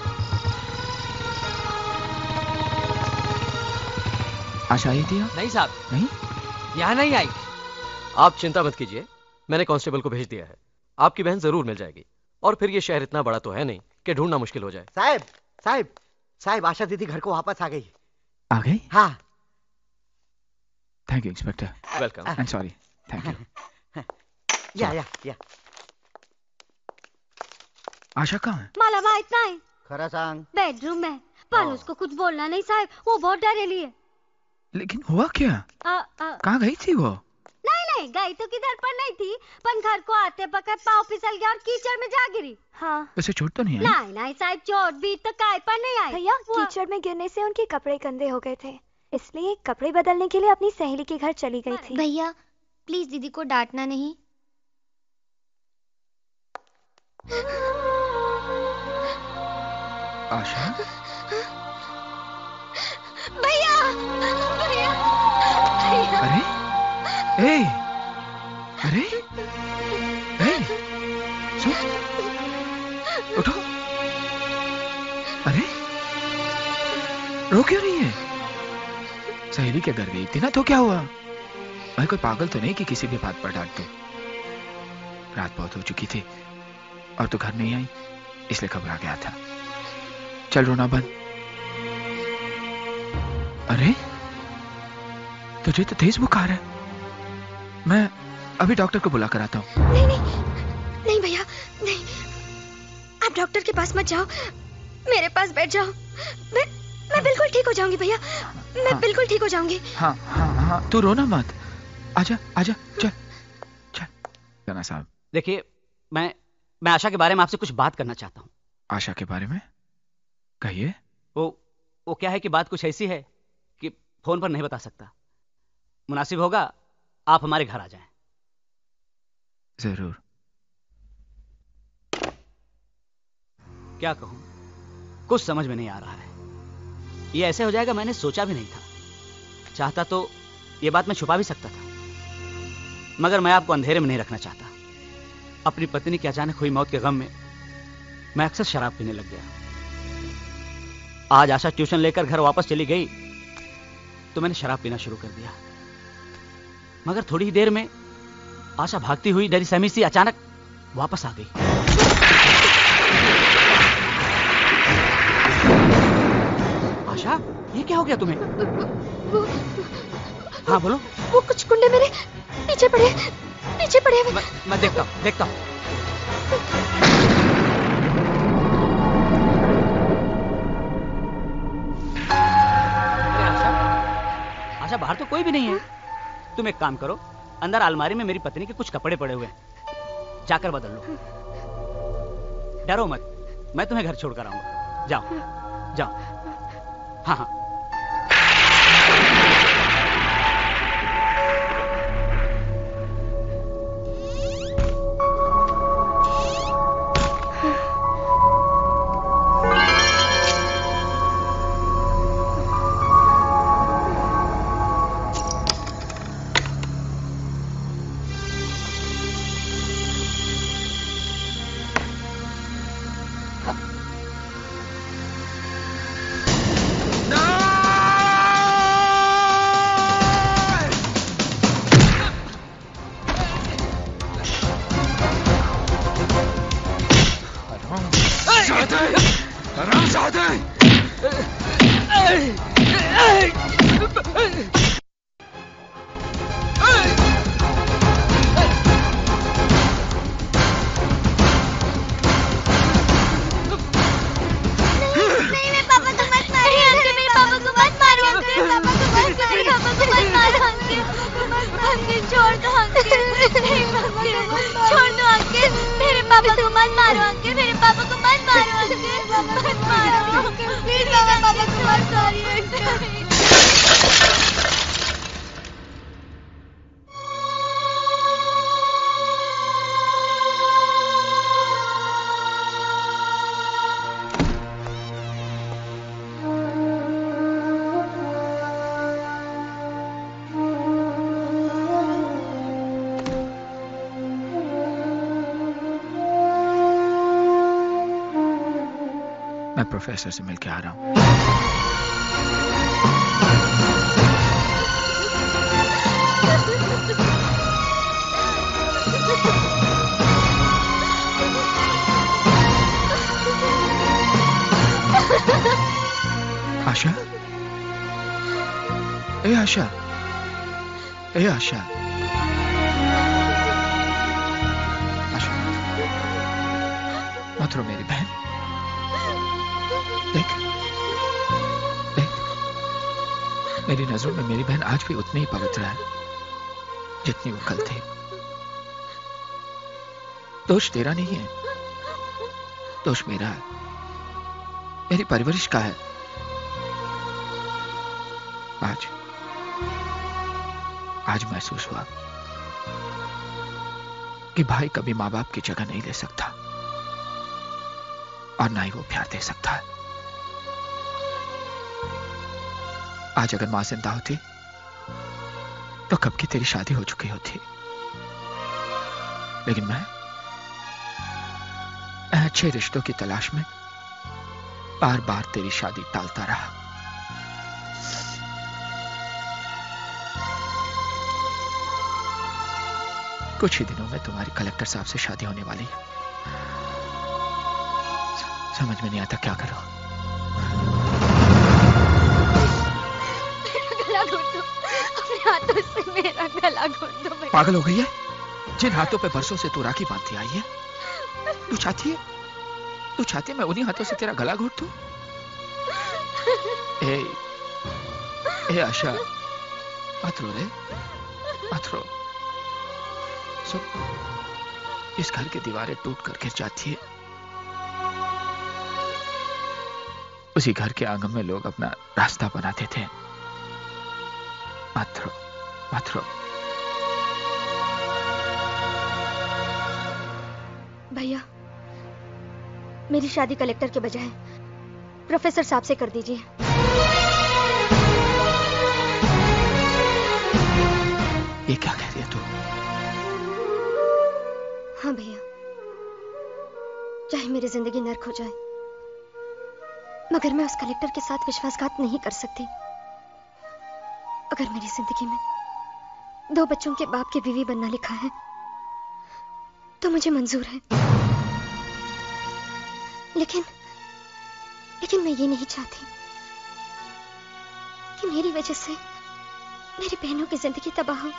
आशा आई थी यहाँ? नहीं साहब, नहीं, यहाँ नहीं आई। आप चिंता मत कीजिए, मैंने कांस्टेबल को भेज दिया है। आपकी बहन जरूर मिल जाएगी। और फिर ये शहर इतना बड़ा तो है नहीं कि ढूंढना मुश्किल हो जाए। साहब, आशा दीदी घर को वापस आ गई। आ गई? हाँ। Thank you inspector. Welcome. I am sorry. Thank you. या आशा कहाँ है? मला माहित नाही. खरं सांग. बेडरूम में. पर उसको कुछ बोलना नहीं साहब, वो बहुत डरेली है. लेकिन हुआ क्या? कहाँ गई थी वो? नहीं गई तो किधर पर नहीं थी, पर घर को आते पकड़ पाँव फिसल गया और कीचड़ में जा गिरी. हाँ. वैसे चोट तो नहीं आई? नहीं साहब, चोट भी तो काय पर नहीं आई. भैया कीचड़ में गिरने से उनके कपड़े गंदे हो गए थे, इसलिए कपड़े बदलने के लिए अपनी सहेली के घर चली गई थी. भैया प्लीज दीदी को डांटना नहीं. आशा? भैया अरे ए, अरे ए, सुन, उठो. अरे रो क्यों रही है? सहेली के घर गई थी ना, तो क्या हुआ? मैं कोई पागल तो नहीं कि किसी भी बात पर डांट दूं. रात बहुत हो चुकी थी और तू घर नहीं आई, इसलिए घबरा गया था. चल रोना बंद. अरे तुझे तो तेज बुखार है. मैं अभी डॉक्टर को बुला कर आता हूँ. नहीं भैया नहीं, आप डॉक्टर के पास मत जाओ, मेरे पास बैठ जाओ. मैं बिल्कुल ठीक हो जाऊंगी भैया, मैं बिल्कुल ठीक हो जाऊंगी. हाँ हाँ हाँ, तू रोना मत. आजा आजा, चल चल. जना साहब देखिए, मैं आशा के बारे में आपसे कुछ बात करना चाहता हूँ. आशा के बारे में? कहिए. वो क्या है कि बात कुछ ऐसी है कि फोन पर नहीं बता सकता. मुनासिब होगा आप हमारे घर आ जाएं. जरूर. क्या कहूं, कुछ समझ में नहीं आ रहा है. ये ऐसे हो जाएगा मैंने सोचा भी नहीं था. चाहता तो ये बात मैं छुपा भी सकता था, मगर मैं आपको अंधेरे में नहीं रखना चाहता. अपनी पत्नी की अचानक हुई मौत के गम में मैं अक्सर शराब पीने लग गया. आज आशा ट्यूशन लेकर घर वापस चली गई तो मैंने शराब पीना शुरू कर दिया. मगर थोड़ी ही देर में आशा भागती हुई डरी सहमी सी अचानक वापस आ गई. आशा, ये क्या हो गया तुम्हें? हाँ बोलो. वो कुछ गुंडे मेरे पीछे पड़े. मैं देखता हूँ. आशा, बाहर तो कोई भी नहीं है. तुम एक काम करो, अंदर अलमारी में मेरी पत्नी के कुछ कपड़े पड़े हुए हैं, जाकर बदल लो. डरो मत, मैं तुम्हें घर छोड़कर आऊंगा. जाओ जाओ. हाँ हाँ. मैं प्रोफेसर से मिलके आ रहा हूँ. आशा, ए आशा, ए आशा, आशा, मत मत रो मेरी बहन। देख देख, मेरी नजरों में मेरी बहन आज भी उतनी ही पवित्र है जितनी वो कल थी। दोष तेरा नहीं है, दोष मेरा है, मेरी परवरिश का है। आज महसूस हुआ कि भाई कभी मां बाप की जगह नहीं ले सकता और ना ही वो प्यार दे सकता है। आज अगर मां जिंदा होती तो कब की तेरी शादी हो चुकी होती, लेकिन मैं अच्छे रिश्तों की तलाश में बार बार तेरी शादी टालता रहा। कुछ ही दिनों में तुम्हारी कलेक्टर साहब से शादी होने वाली है। समझ में नहीं आता क्या करो। मेरा गला घोट दो, अपने हाथों से मेरा गला घोट दो। पागल हो गई है? जिन हाथों पे बरसों से तू राखी बांधती आई है, तू चाहती है मैं उन्हीं हाथों से तेरा गला घोट दूं? ए आशा, मत रो रे, मत रो। इस घर की दीवारें टूट कर गिर जाती है, उसी घर के आंगन में लोग अपना रास्ता बनाते थे। मत रो, मत रो। भैया, मेरी शादी कलेक्टर के बजाय प्रोफेसर साहब से कर दीजिए। ये क्या कह रही है तू? हाँ भैया, चाहे मेरी जिंदगी नर्क हो जाए, मगर मैं उस कलेक्टर के साथ विश्वासघात नहीं कर सकती। अगर मेरी जिंदगी में 2 बच्चों के बाप की बीवी बनना लिखा है तो मुझे मंजूर है, लेकिन मैं ये नहीं चाहती कि मेरी वजह से मेरी बहनों की जिंदगी तबाह हो।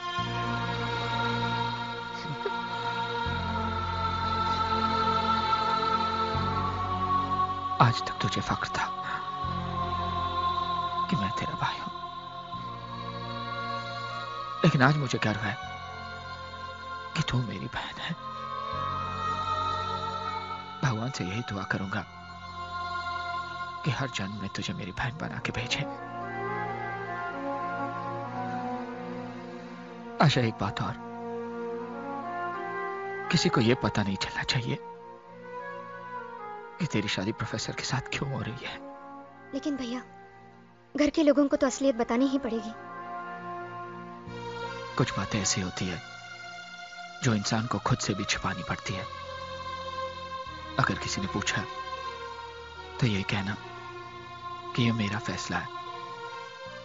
आज तक तुझे फख्र था कि मैं तेरा भाई हूं, लेकिन आज मुझे गर्व है कि तू मेरी बहन है। भगवान से यही दुआ करूंगा कि हर जन्म में तुझे मेरी बहन बना के भेजे। आशा, एक बात और, किसी को यह पता नहीं चलना चाहिए कि तेरी शादी प्रोफेसर के साथ क्यों हो रही है। लेकिन भैया, घर के लोगों को तो असलियत बतानी ही पड़ेगी। कुछ बातें ऐसी होती है जो इंसान को खुद से भी छिपानी पड़ती है। अगर किसी ने पूछा तो यही कहना कि यह मेरा फैसला है,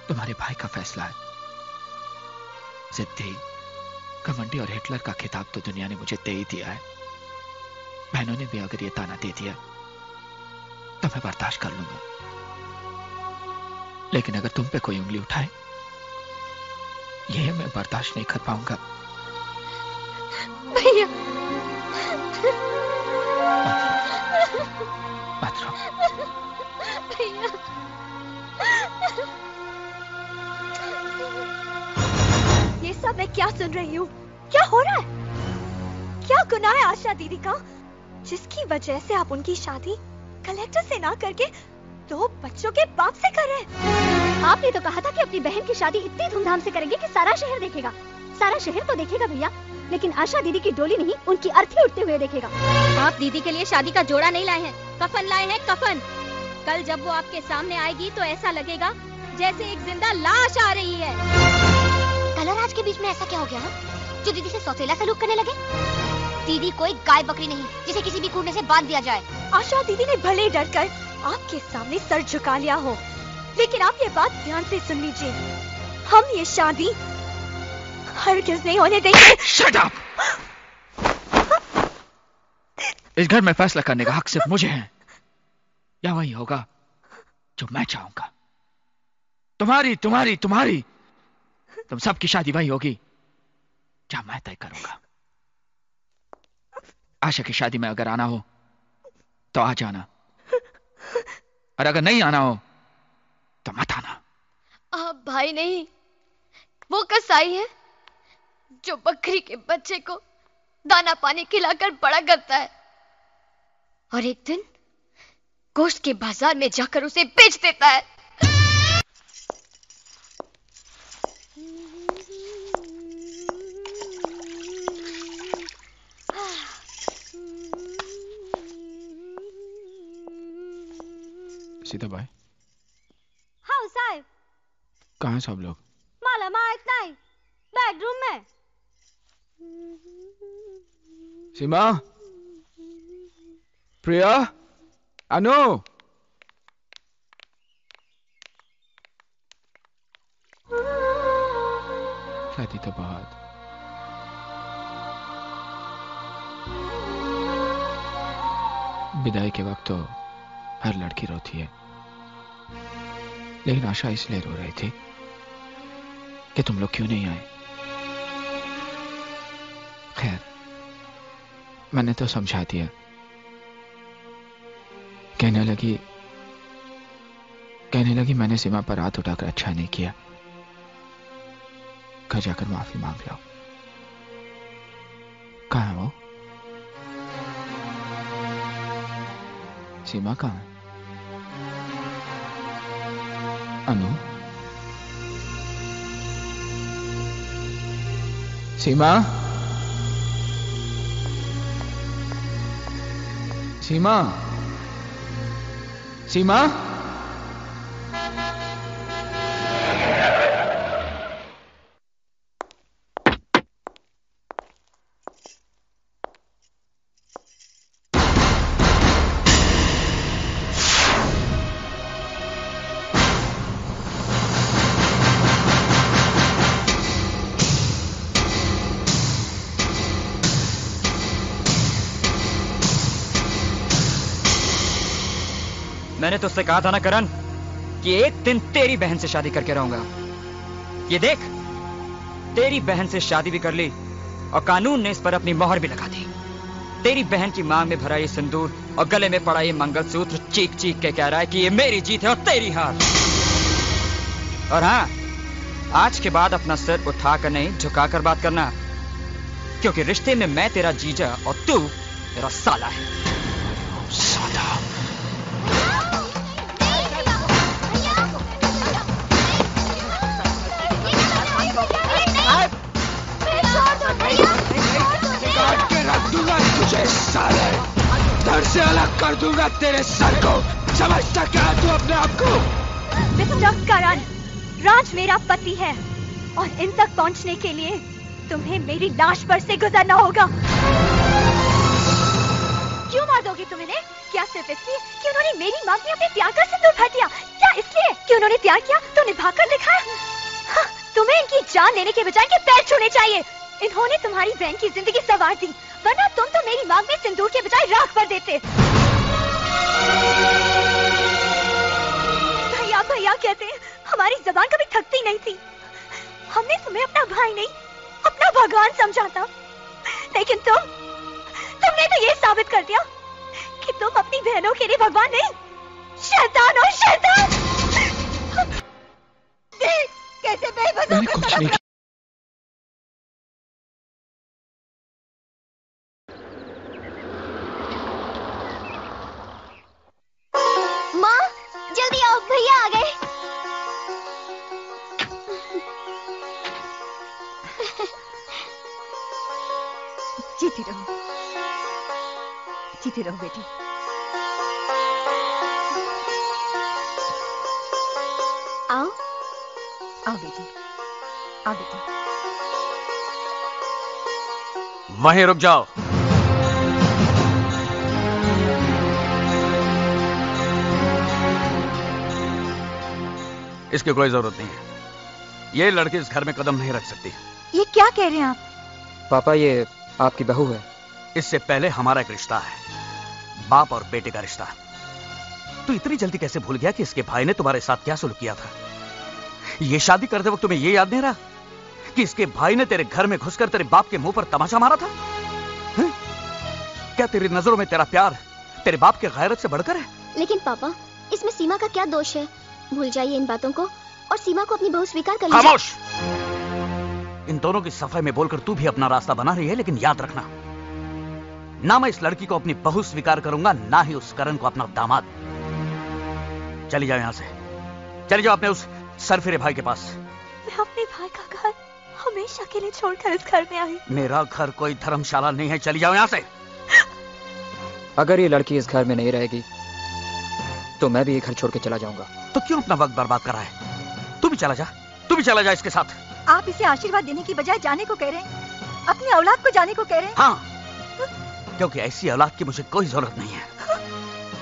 तुम्हारे भाई का फैसला है। जिद्दी, घमंडी और हिटलर का खिताब तो दुनिया ने मुझे दे ही दिया है। बहनों ने भी अगर ये ताना दे दिया तो मैं बर्दाश्त कर लूंगा, लेकिन अगर तुम पे कोई उंगली उठाए, यह मैं बर्दाश्त नहीं कर पाऊंगा। भैया, मत रो। भैया, ये सब मैं क्या सुन रही हूँ? क्या हो रहा है? क्या गुनाह है आशा दीदी का, जिसकी वजह से आप उनकी शादी कलेक्टर से ना करके 2 बच्चों के बाप से कर रहे हैं? आपने तो कहा था कि अपनी बहन की शादी इतनी धूमधाम से करेंगे कि सारा शहर देखेगा। सारा शहर तो देखेगा भैया, लेकिन आशा दीदी की डोली नहीं, उनकी अर्थी उठते हुए देखेगा। आप दीदी के लिए शादी का जोड़ा नहीं लाए हैं, कफन लाए हैं, कफन। कल जब वो आपके सामने आएगी तो ऐसा लगेगा जैसे एक जिंदा लाश आ रही है। कल और आज के बीच में ऐसा क्या हो गया जो दीदी से सौतेला सलूक करने लगे? दीदी कोई गाय बकरी नहीं जिसे किसी भी कूड़े से बांध दिया जाए। आशा दीदी ने भले डरकर आपके सामने सर झुका लिया हो, लेकिन आप ये बात ध्यान से सुन लीजिए, हम ये शादी हरगिज़ नहीं होने देंगे। Shut up! इस घर में फैसला करने का हक सिर्फ मुझे है, या वही होगा जो मैं चाहूंगा। तुम्हारी तुम्हारी तुम्हारी तुम सबकी शादी वही होगी जहां मैं तय करूंगा। आशा की शादी में अगर आना हो तो आ जाना, और अगर नहीं आना हो तो मत आना। भाई नहीं, वो कसाई है जो बकरी के बच्चे को दाना पानी खिलाकर बड़ा करता है और एक दिन गोश्त के बाजार में जाकर उसे बेच देता है। सीता भाई, हाँ साहब। कहाँ हैं सब लोग? माला माइक नहीं, बेडरूम में। सीमा, प्रिया, अनु। शादी तो बहुत। विदाई के वक्त तो हर लड़की रोती है, लेकिन आशा इसलिए रो रही थी कि तुम लोग क्यों नहीं आए। खैर, मैंने तो समझा दिया। कहने लगी मैंने सीमा पर हाथ उठाकर अच्छा नहीं किया, घर जाकर माफी मांग लो। कहाँ है वो? सीमा कहाँ है? अनु? सीमा? सीमा? सीमा? मैंने तुझसे कहा था ना करण कि एक दिन तेरी बहन से शादी करके रहूंगा। ये देख, तेरी बहन से शादी भी कर ली और कानून ने इस पर अपनी मोहर भी लगा दी। तेरी बहन की मांग में भरा ये सिंदूर और गले में पड़ा ये मंगलसूत्र चीख चीख के कह रहा है कि ये मेरी जीत है और तेरी हार। और हाँ, आज के बाद अपना सिर उठाकर नहीं झुकाकर बात करना, क्योंकि रिश्ते में मैं तेरा जीजा और तू तेरा साला है। साला। तुझे साले धड़ से अलग कर दूंगा तेरे सर को। समझता क्या तू अपने आप को? मिस्टर करण, राज मेरा पति है और इन तक पहुंचने के लिए तुम्हें मेरी लाश पर से गुजरना होगा। क्यों मार दोगे तुम इन्हें? क्या सिर्फ इसलिए कि उन्होंने मेरी मांग में अपने प्यार का सिंदूर भर दिया? क्या इसलिए कि उन्होंने प्यार किया तो निभाकर दिखाया? हाँ, तुम्हें इनकी जान लेने के बजाय इनके पैर छूने चाहिए। इन्होंने तुम्हारी बहन की जिंदगी संवार दी, वरना तुम तो मेरी मांग में सिंदूर के बजाय राख भर देते। भैया भैया कहते हैं, हमारी जबान कभी थकती नहीं थी। हमने तुम्हें अपना भाई नहीं, अपना भगवान समझा था, लेकिन तुमने तो ये साबित कर दिया कि तुम अपनी बहनों के लिए भगवान नहीं, शैतान और शैतान। देख कैसे बेबसों को तड़प रहा। माँ, जल्दी आओ, भैया आ गए। जीती रहो, जीती रहो बेटी। आओ आओ बेटी, आओ बेटी। वहीं रुक जाओ। इसकी कोई जरूरत नहीं है। ये लड़की इस घर में कदम नहीं रख सकती। ये क्या कह रहे हैं आप? पापा, ये आपकी बहू है। इससे पहले हमारा एक रिश्ता है, बाप और बेटे का रिश्ता। तू इतनी जल्दी कैसे भूल गया कि इसके भाई ने तुम्हारे साथ क्या सुलूक किया था? ये शादी करते वक्त तुम्हें ये याद नहीं रहा कि इसके भाई ने तेरे घर में घुसकर तेरे बाप के मुंह पर तमाचा मारा था? क्या तेरी नजरों में तेरा प्यार, तेरे बाप के गैरत से बढ़कर है। लेकिन पापा, इसमें सीमा का क्या दोष है? भूल जाइए इन बातों को और सीमा को अपनी बहू स्वीकार कर लीजिए। खामोश! इन दोनों की सफाई में बोलकर तू भी अपना रास्ता बना रही है, लेकिन याद रखना, ना मैं इस लड़की को अपनी बहू स्वीकार करूंगा, ना ही उस करण को अपना दामाद। चली जाओ यहाँ से, चली जाओ अपने उस सरफिरे भाई के पास। मैं अपने भाई का घर हमेशा के लिए छोड़कर इस घर में आई। मेरा घर कोई धर्मशाला नहीं है, चली जाओ यहाँ से। अगर ये लड़की इस घर में नहीं रहेगी तो मैं भी ये घर छोड़ के चला जाऊंगा। तो क्यों अपना वक्त बर्बाद कर रहा है? तू भी चला जा, तू भी चला जा इसके साथ। आप इसे आशीर्वाद देने की बजाय जाने को कह रहे हैं, अपनी औलाद को जाने को कह रहे हैं। हाँ, क्योंकि ऐसी औलाद की मुझे कोई जरूरत नहीं है।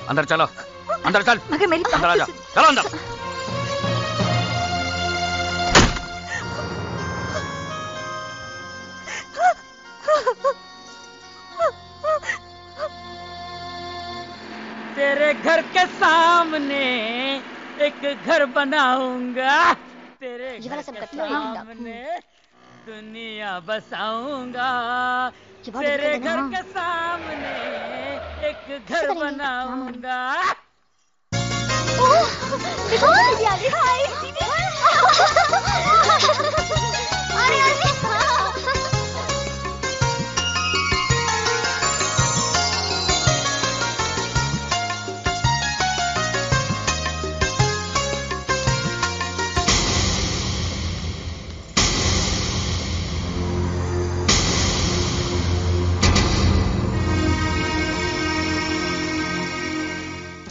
अंदर चलो, अंदर चल। मगर मेरी अंदर आ जा, चलो अंदर। तेरे घर के सामने एक घर बनाऊंगा, तेरे घर के सामने दुनिया बसाऊंगा, तेरे घर के सामने एक घर बनाऊंगा।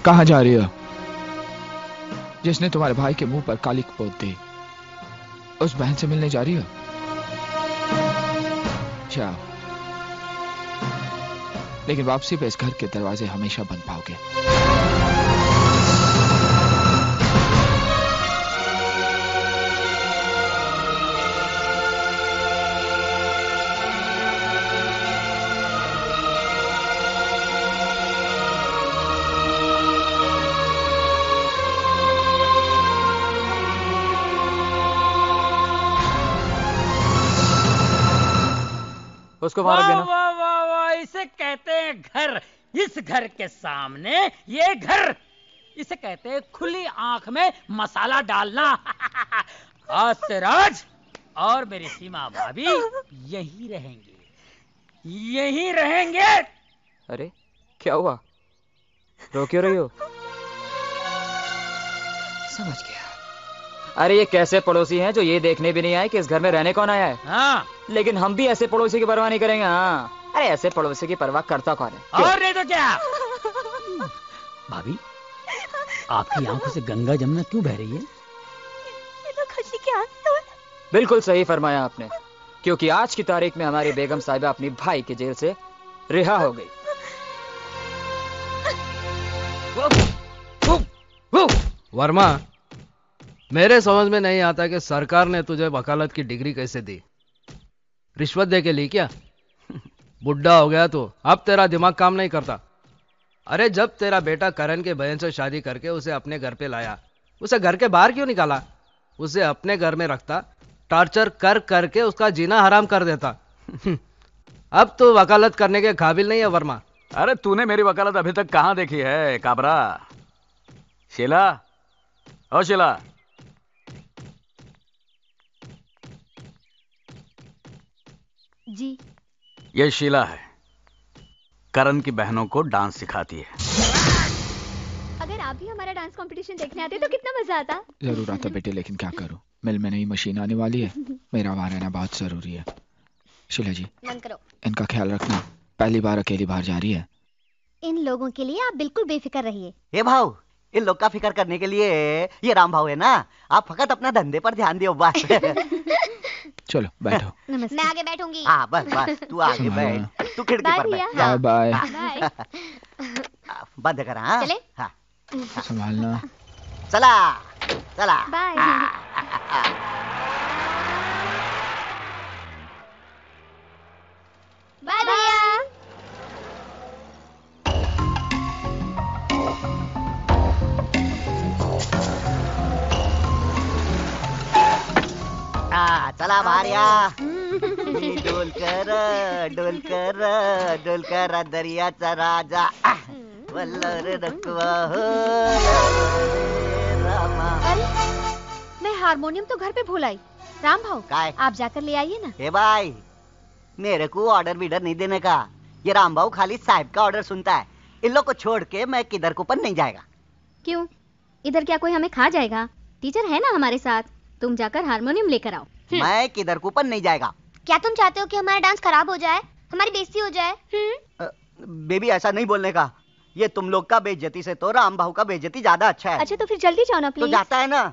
कहाँ जा रही हो? जिसने तुम्हारे भाई के मुंह पर कालिक पोत दी, उस बहन से मिलने जा रही हो? जाओ, लेकिन वापसी पे इस घर के दरवाजे हमेशा बंद पाओगे। उसको मार देना। वाह वाह वाह, इसे कहते हैं घर। इस घर के सामने ये घर, इसे कहते हैं खुली आंख में मसाला डालना। आज से राज और मेरी सीमा भाभी यहीं रहेंगे, यहीं रहेंगे। अरे क्या हुआ, रो क्यों रही हो? समझ गया। अरे ये कैसे पड़ोसी हैं जो ये देखने भी नहीं आए कि इस घर में रहने कौन आया है। हाँ। लेकिन हम भी ऐसे पड़ोसी की परवाह नहीं करेंगे। हाँ, अरे ऐसे पड़ोसी की परवाह करता कौन है? और नहीं तो क्या। भाभी, आपकी आंखों से गंगा जमुना क्यों बह रही है? ये तो खुशी के आंसू हैं। बिल्कुल सही फरमाया आपने, क्योंकि आज की तारीख में हमारी बेगम साहिबा अपनी भाई के जेल से रिहा हो गई। वर्मा, मेरे समझ में नहीं आता कि सरकार ने तुझे वकालत की डिग्री कैसे दी। रिश्वत दे के ली क्या? बुढ़ा हो गया तो अब तेरा दिमाग काम नहीं करता। अरे जब तेरा बेटा करण के बहन से शादी करके उसे अपने घर पे लाया, उसे घर के बाहर क्यों निकाला? उसे अपने घर में रखता, टॉर्चर कर करके उसका जीना हराम कर देता। अब तो वकालत करने के काबिल नहीं है वर्मा। अरे तूने मेरी वकालत अभी तक कहां देखी है काबरा? शीला, ओ शीला, जी। ये शीला है, करण की बहनों को डांस सिखाती है। अगर आप भी हमारा डांस कंपटीशन देखने आते तो कितना मजा आता। जरूर आता बेटे, लेकिन क्या करूं, मिल में नई मशीन आने वाली है, मेरा वहां रहना बहुत जरूरी है। शीला जी, बंद करो। इनका ख्याल रखना, पहली बार अकेली बाहर जा रही है। इन लोगों के लिए आप बिल्कुल बेफिक्र रहिए। ये भाव, इन लोग का फिक्र करने के लिए ये राम भाव है ना। आप फकत अपना धंधे पर ध्यान दियो बस। चलो बैठो। मैं आगे बैठूंगी। हाँ बस बस, तू आगे बैठ, तू खिड़की पर बैठ। Bye bye. बंद कर। हाँ चले? हाँ। संभालना। चला चला। बाय। बाय भैया। चला भारिया। डोल कर दरियाचा राजा, वल्लरे रखवा हो रामा। अरे मैं हारमोनियम तो घर पे भूल आई। राम भाऊ आप जाकर ले आइए ना। ए भाई मेरे को ऑर्डर विडर नहीं देने का। ये राम भाऊ खाली साहब का ऑर्डर सुनता है। इन लोग को छोड़ के मैं किधर को पर नहीं जाएगा। क्यों? इधर क्या कोई हमें खा जाएगा? टीचर है ना हमारे साथ, तुम जाकर हारमोनियम लेकर आओ। मैं किधर को पर नहीं जाएगा। क्या तुम चाहते हो कि हमारा डांस खराब हो जाए, हमारी बेइज्जती हो जाए? बेबी ऐसा नहीं बोलने का। ये तुम लोग का बेइज्जती से तो राम भाऊ का बेइज्जती ज्यादा अच्छा है। अच्छा तो फिर जल्दी जाओ ना प्लीज। तो जाता है ना,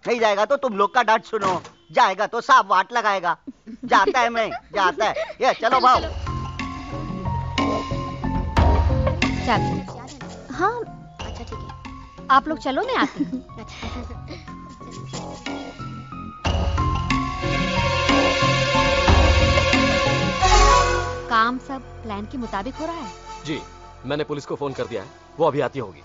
नहीं जाएगा तो तुम लोग का डांट सुनो, जाएगा तो सांप वाट लगाएगा। जाता है मैं, जाता है। ये चलो भाऊ। हाँ अच्छा ठीक है, आप लोग चलो मैं आती हूँ। काम सब प्लान के मुताबिक हो रहा है? जी मैंने पुलिस को फोन कर दिया है, वो अभी आती होगी।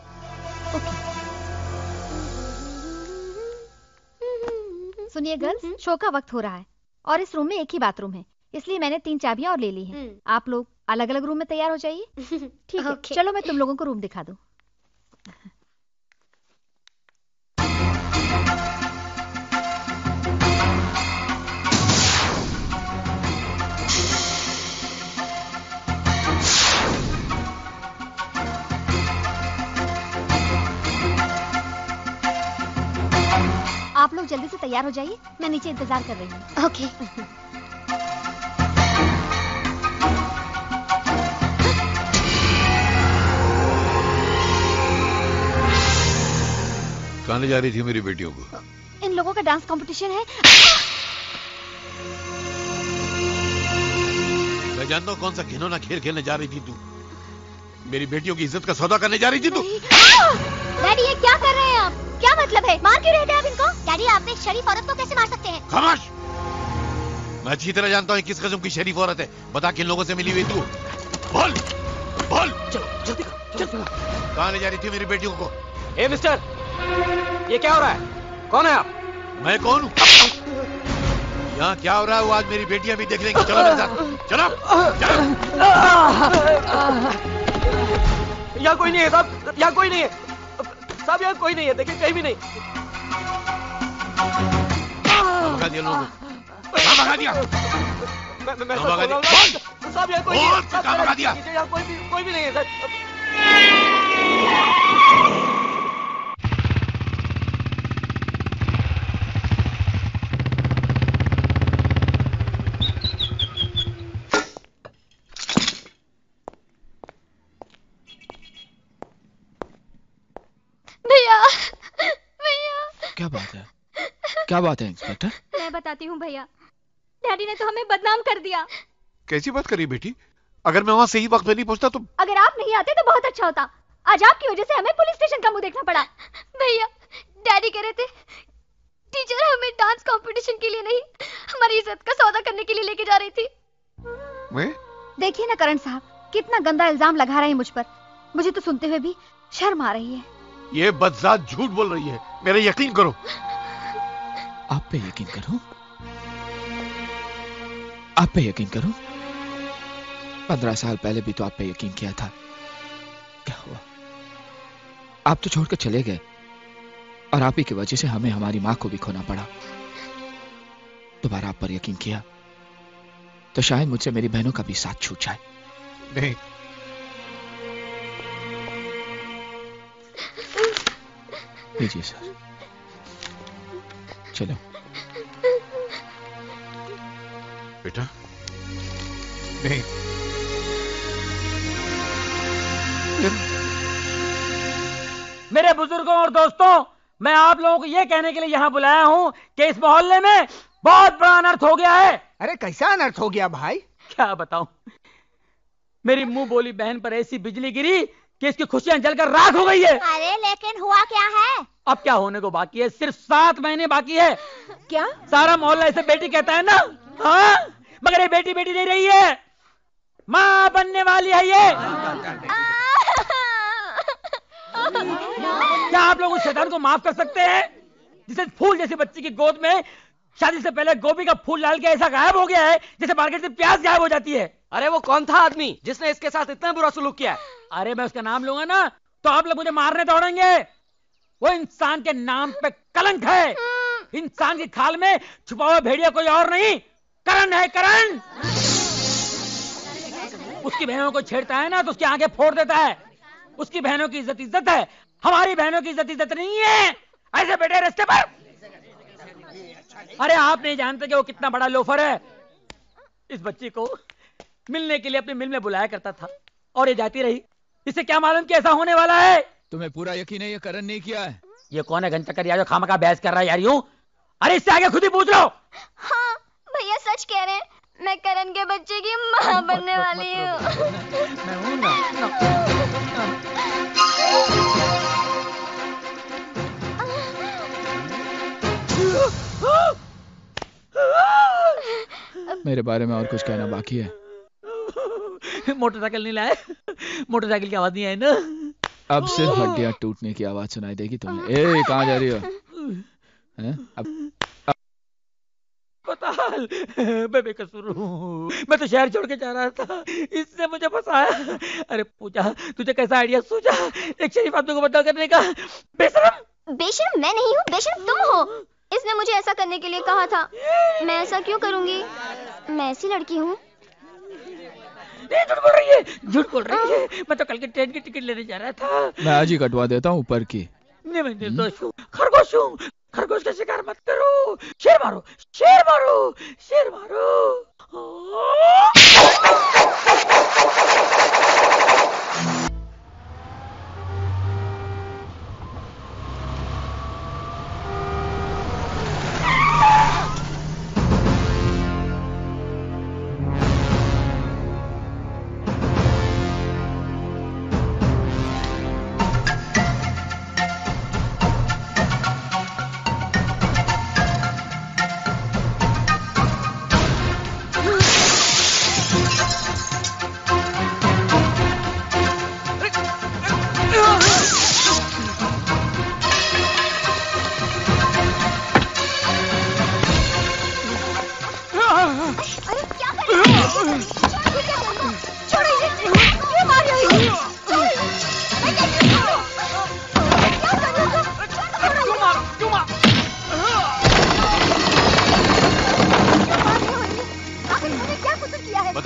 सुनिए गर्ल्स, शो का वक्त हो रहा है और इस रूम में एक ही बाथरूम है, इसलिए मैंने 3 चाबियां और ले ली हैं। आप लोग अलग अलग रूम में तैयार हो जाइए। ठीक है चलो मैं तुम लोगों को रूम दिखा दूं। आप लोग जल्दी से तैयार हो जाइए, मैं नीचे इंतजार कर रही हूँ। ओके। कहाँ ले जा रही थी मेरी बेटियों को? इन लोगों का डांस कंपटीशन है। मैं जानता हूँ कौन सा घिनौना खेल खेलने जा रही थी तू। मेरी बेटियों की इज्जत का सौदा करने जा रही थी तू। डैडी ये क्या कर रहे हैं आप? क्या मतलब है? मार क्यों रहे थे आप इनको? डैडी आप एक शरीफ औरत को कैसे मार सकते हैं? खामोश! मैं अच्छी तरह जानता हूँ किस किस्म की शरीफ औरत है। बता किन लोगों से मिली हुई तू? बोल बोल। चलो जल्दी चलो। कहाँ ले जा रही थी मेरी बेटियों को? ए मिस्टर, ये क्या हो रहा है? कौन है आप? मैं कौन हूँ? यहाँ क्या हो रहा है वो आज मेरी बेटियां भी देख लेंगी। चलो मेरे साथ, चलो चलो। यहाँ कोई नहीं है साहब, यहाँ कोई नहीं है साहब, यहाँ कोई नहीं है। देखिए कहीं भी नहीं। भगा दिया लोगों को। भगा दिया। मैं भगा दिया। साहब यहाँ कोई नहीं है। भगा दिया। यहाँ कोई भी नहीं है सर। क्या बात है? क्या बात है इंस्पेक्टर? मैं बताती हूँ भैया, डैडी ने तो हमें बदनाम कर दिया। कैसी बात करी बेटी? अगर मैं वहाँ सही वक्त पे नहीं पहुँचता तो? अगर आप नहीं आते तो बहुत अच्छा होता। आज आपकी वजह से हमें पुलिस स्टेशन का मुंह देखना पड़ा। भैया डैडी कह रहे थे टीचर हमें डांस कंपटीशन के लिए नहीं, हमारी इज्जत का सौदा करने के लिए लेके जा रही थी। मैं? देखिए ना करण साहब, कितना गंदा इल्जाम लगा रहे हैं मुझ पर। मुझे तो सुनते हुए भी शर्म आ रही है। ये बदजात झूठ बोल रही है, मेरा यकीन करो। आप पे यकीन करो? आप पे यकीन करो? 15 साल पहले भी तो आप पे यकीन किया था। क्या हुआ? आप तो छोड़कर चले गए और आप ही की वजह से हमें हमारी मां को भी खोना पड़ा। दोबारा आप पर यकीन किया तो शायद मुझसे मेरी बहनों का भी साथ छूट जाए। नहीं, लीजिए सर, चलो। बेटा नहीं, मेरे बुजुर्गों और दोस्तों, मैं आप लोगों को यह कहने के लिए यहाँ बुलाया हूँ कि इस मोहल्ले में बहुत बड़ा अनर्थ हो गया है। अरे कैसा अनर्थ हो गया भाई? क्या बताऊं, मेरी मुंह बोली बहन पर ऐसी बिजली गिरी कि इसकी खुशियां जलकर राख हो गई है। अरे लेकिन हुआ क्या है? अब क्या होने को बाकी है? सिर्फ 7 महीने बाकी है। क्या? सारा मोहल्ला इसे बेटी कहता है ना? हाँ, मगर ये बेटी बेटी नहीं रही है, माँ बनने वाली है ये। क्या आप लोग उस शैतान को माफ कर सकते हैं जिसे फूल जैसी बच्ची की गोद में शादी से पहले गोभी का फूल डाल के ऐसा गायब हो गया है जैसे मार्केट से प्याज गायब हो जाती है? अरे वो कौन था आदमी जिसने इसके साथ इतना बुरा सलूक किया है? अरे मैं उसका नाम लूंगा ना तो आप लोग मुझे मारने दौड़ेंगे। वो इंसान के नाम पे कलंक है। इंसान की खाल में छुपा हुआ भेड़िया कोई और नहीं, करण है, करण। उसकी बहनों को छेड़ता है ना तो उसकी आंखें फोड़ देता है। उसकी बहनों की इज्जत इज्जत है, हमारी बहनों की इज्जत इज्जत नहीं है। ऐसे बैठे रास्ते पर। अरे आप नहीं जानते कि वो कितना बड़ा लोफर है। इस बच्ची को मिलने के लिए अपनी मिल में बुलाया करता था और ये जाती रही। इसे क्या मालूम कि ऐसा होने वाला है। तुम्हें पूरा यकीन है ये करण नहीं किया है? ये कौन है घंटा यार जो खामखा बहस कर रहा है यार यूं? अरे इससे आगे खुद ही पूछ लो। हाँ भैया सच कह रहे हैं, मैं करण के बच्चे की माँ बनने वाली हूँ। मैं हूँ ना। मेरे बारे में और कुछ कहना बाकी है? मोटरसाइकिल नहीं लाए? मोटरसाइकिल की आवाज नहीं आई ना? अब सिर्फ हड्डियां टूटने की आवाज सुनाई देगी तुम्हें। ए कहाँ जा रही हो? अब मैं बेकसूर हूँ। मैं तो शहर छोड़ के जा रहा था, इसने मुझे फंसाया। अरे पूजा, तुझे कैसा आइडिया सूझा एक शरीफ आदमी को बदनाम करने का? बेशरम। बेशरम मैं नहीं हूँ, बेशरम तुम हो। इसने मुझे ऐसा करने के लिए कहा था। मैं ऐसा क्यों करूंगी? मैं ऐसी लड़की हूँ। झूठ बोल रही है, झूठ बोल रही है। मैं तो कल के ट्रेन की टिकट लेने जा रहा था। मैं आज ही कटवा देता हूँ ऊपर की। नहीं मैं निर्दोष हूँ, खरगोश हूँ। खरगोश का शिकार मत करो। शेर मारो, शेर मारो, शेर मारो।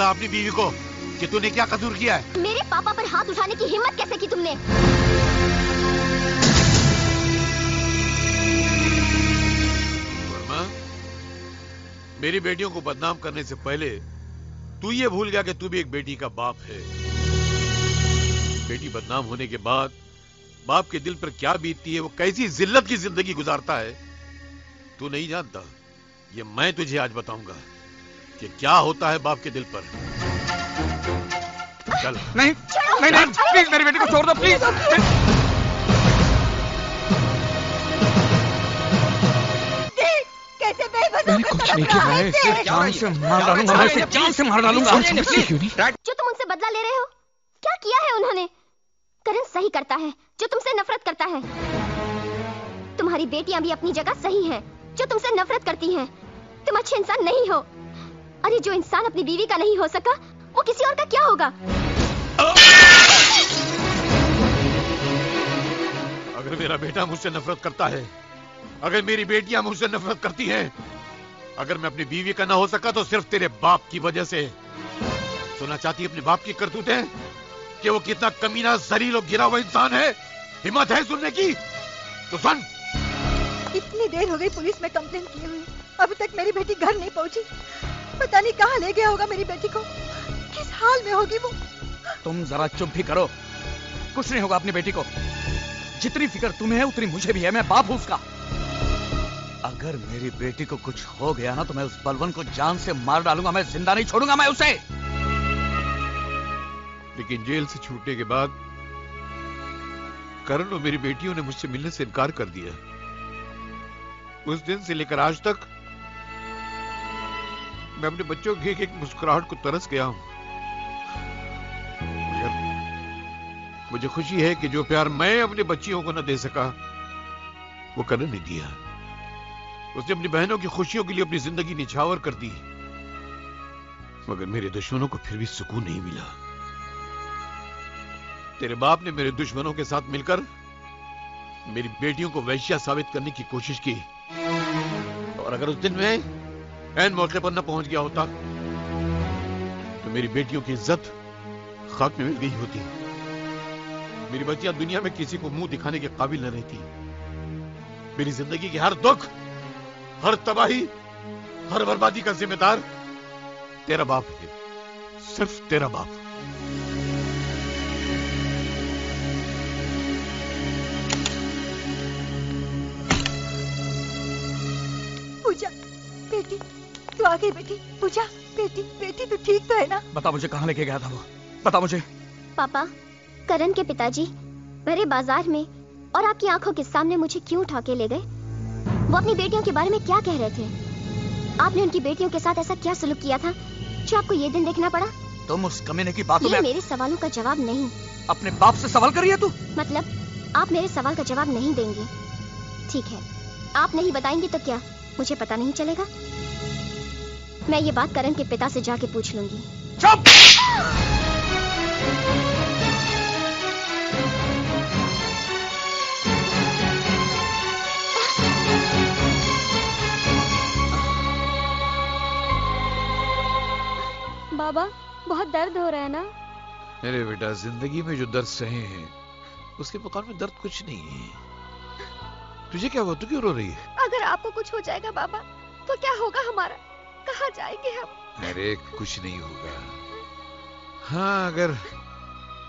अपनी बीवी को कि तूने क्या कसूर किया है? मेरे पापा पर हाथ उठाने की हिम्मत कैसे की तुमने? वर्मा, मेरी बेटियों को बदनाम करने से पहले तू ये भूल गया कि तू भी एक बेटी का बाप है। बेटी बदनाम होने के बाद बाप के दिल पर क्या बीतती है, वो कैसी जिल्लत की जिंदगी गुजारता है, तू नहीं जानता। ये मैं तुझे आज बताऊंगा कि क्या होता है बाप के दिल पर। चल। नहीं नहीं नहीं, प्लीज मेरी बेटी को छोड़ दो प्लीज। कैसे बेबस मैंने कुछ नहीं किया है। इसे जान से मार डालूंगा, मैं इसे जान से मार डालूंगा। जो तुम उनसे बदला ले रहे हो, क्या किया है उन्होंने? करण सही करता है जो तुमसे नफरत करता है। तुम्हारी बेटियां भी अपनी जगह सही हैं, जो तुमसे नफरत करती हैं। तुम अच्छे इंसान नहीं हो। अरे जो इंसान अपनी बीवी का नहीं हो सका, वो किसी और का क्या होगा? अगर मेरा बेटा मुझसे नफरत करता है, अगर मेरी बेटियां मुझसे नफरत करती हैं, अगर मैं अपनी बीवी का ना हो सका तो सिर्फ तेरे बाप की वजह से। सुनना चाहती है अपने बाप की करतूतें कि वो कितना कमीना, जलील और गिरा हुआ इंसान है? हिम्मत है सुनने की तो सुन। इतनी देर हो गई पुलिस में कंप्लेंट किए हुए, अभी तक मेरी बेटी घर नहीं पहुंची। पता नहीं कहाँ ले गया होगा मेरी बेटी को, किस हाल में होगी वो। तुम जरा चुप भी करो, कुछ नहीं होगा अपनी बेटी को। जितनी फिक्र तुम्हें है उतनी मुझे भी है, मैं बाप हूं उसका। अगर मेरी बेटी को कुछ हो गया ना तो मैं उस बलवन को जान से मार डालूंगा, मैं जिंदा नहीं छोड़ूंगा मैं उसे। लेकिन जेल से छूटने के बाद करण और मेरी बेटियों ने मुझसे मिलने से इनकार कर दिया। उस दिन से लेकर आज तक मैं अपने बच्चों की एक मुस्कुराहट को तरस गया हूं। मुझे खुशी है कि जो प्यार मैं अपने बच्चियों को न दे सका, वो करण ने दिया। उसने अपनी बहनों की खुशियों के लिए अपनी जिंदगी निछावर कर दी, मगर मेरे दुश्मनों को फिर भी सुकून नहीं मिला। तेरे बाप ने मेरे दुश्मनों के साथ मिलकर मेरी बेटियों को वैश्या साबित करने की कोशिश की, और अगर उस दिन में ऐन मौके पर न पहुंच गया होता तो मेरी बेटियों की इज्जत खाक में मिल गई होती। मेरी बच्चियां दुनिया में किसी को मुंह दिखाने के काबिल न रहती। मेरी जिंदगी के हर दुख, हर तबाही, हर बर्बादी का जिम्मेदार तेरा बाप है, सिर्फ तेरा बाप। पूजा बेटी, तू आ गई बेटी। पूजा बेटी, बेटी तू ठीक तो है ना? बता मुझे कहाँ लेके गया था वो, बता मुझे। पापा, करण के पिताजी भरे बाजार में और आपकी आंखों के सामने मुझे क्यों उठा के ले गए? वो अपनी बेटियों के बारे में क्या कह रहे थे? आपने उनकी बेटियों के साथ ऐसा क्या सलूक किया था जो आपको ये दिन देखना पड़ा? तुम उस कमीने की बातों में मेरे सवालों का जवाब नहीं। अपने बाप से सवाल करिए तू। मतलब आप मेरे सवाल का जवाब नहीं देंगे? ठीक है, आप नहीं बताएंगे तो क्या मुझे पता नहीं चलेगा? मैं ये बात करण के पिता से जाके पूछ लूंगी। चुप! बाबा, बहुत दर्द हो रहा है ना? मेरे बेटा, जिंदगी में जो दर्द सहे हैं उसके मुकाबले में दर्द कुछ नहीं है। तुझे क्या हुआ? तू क्यों रो रही है? अगर आपको कुछ हो जाएगा बाबा तो क्या होगा हमारा? कहाँ जाएंगे हम? अरे कुछ नहीं होगा। हाँ, अगर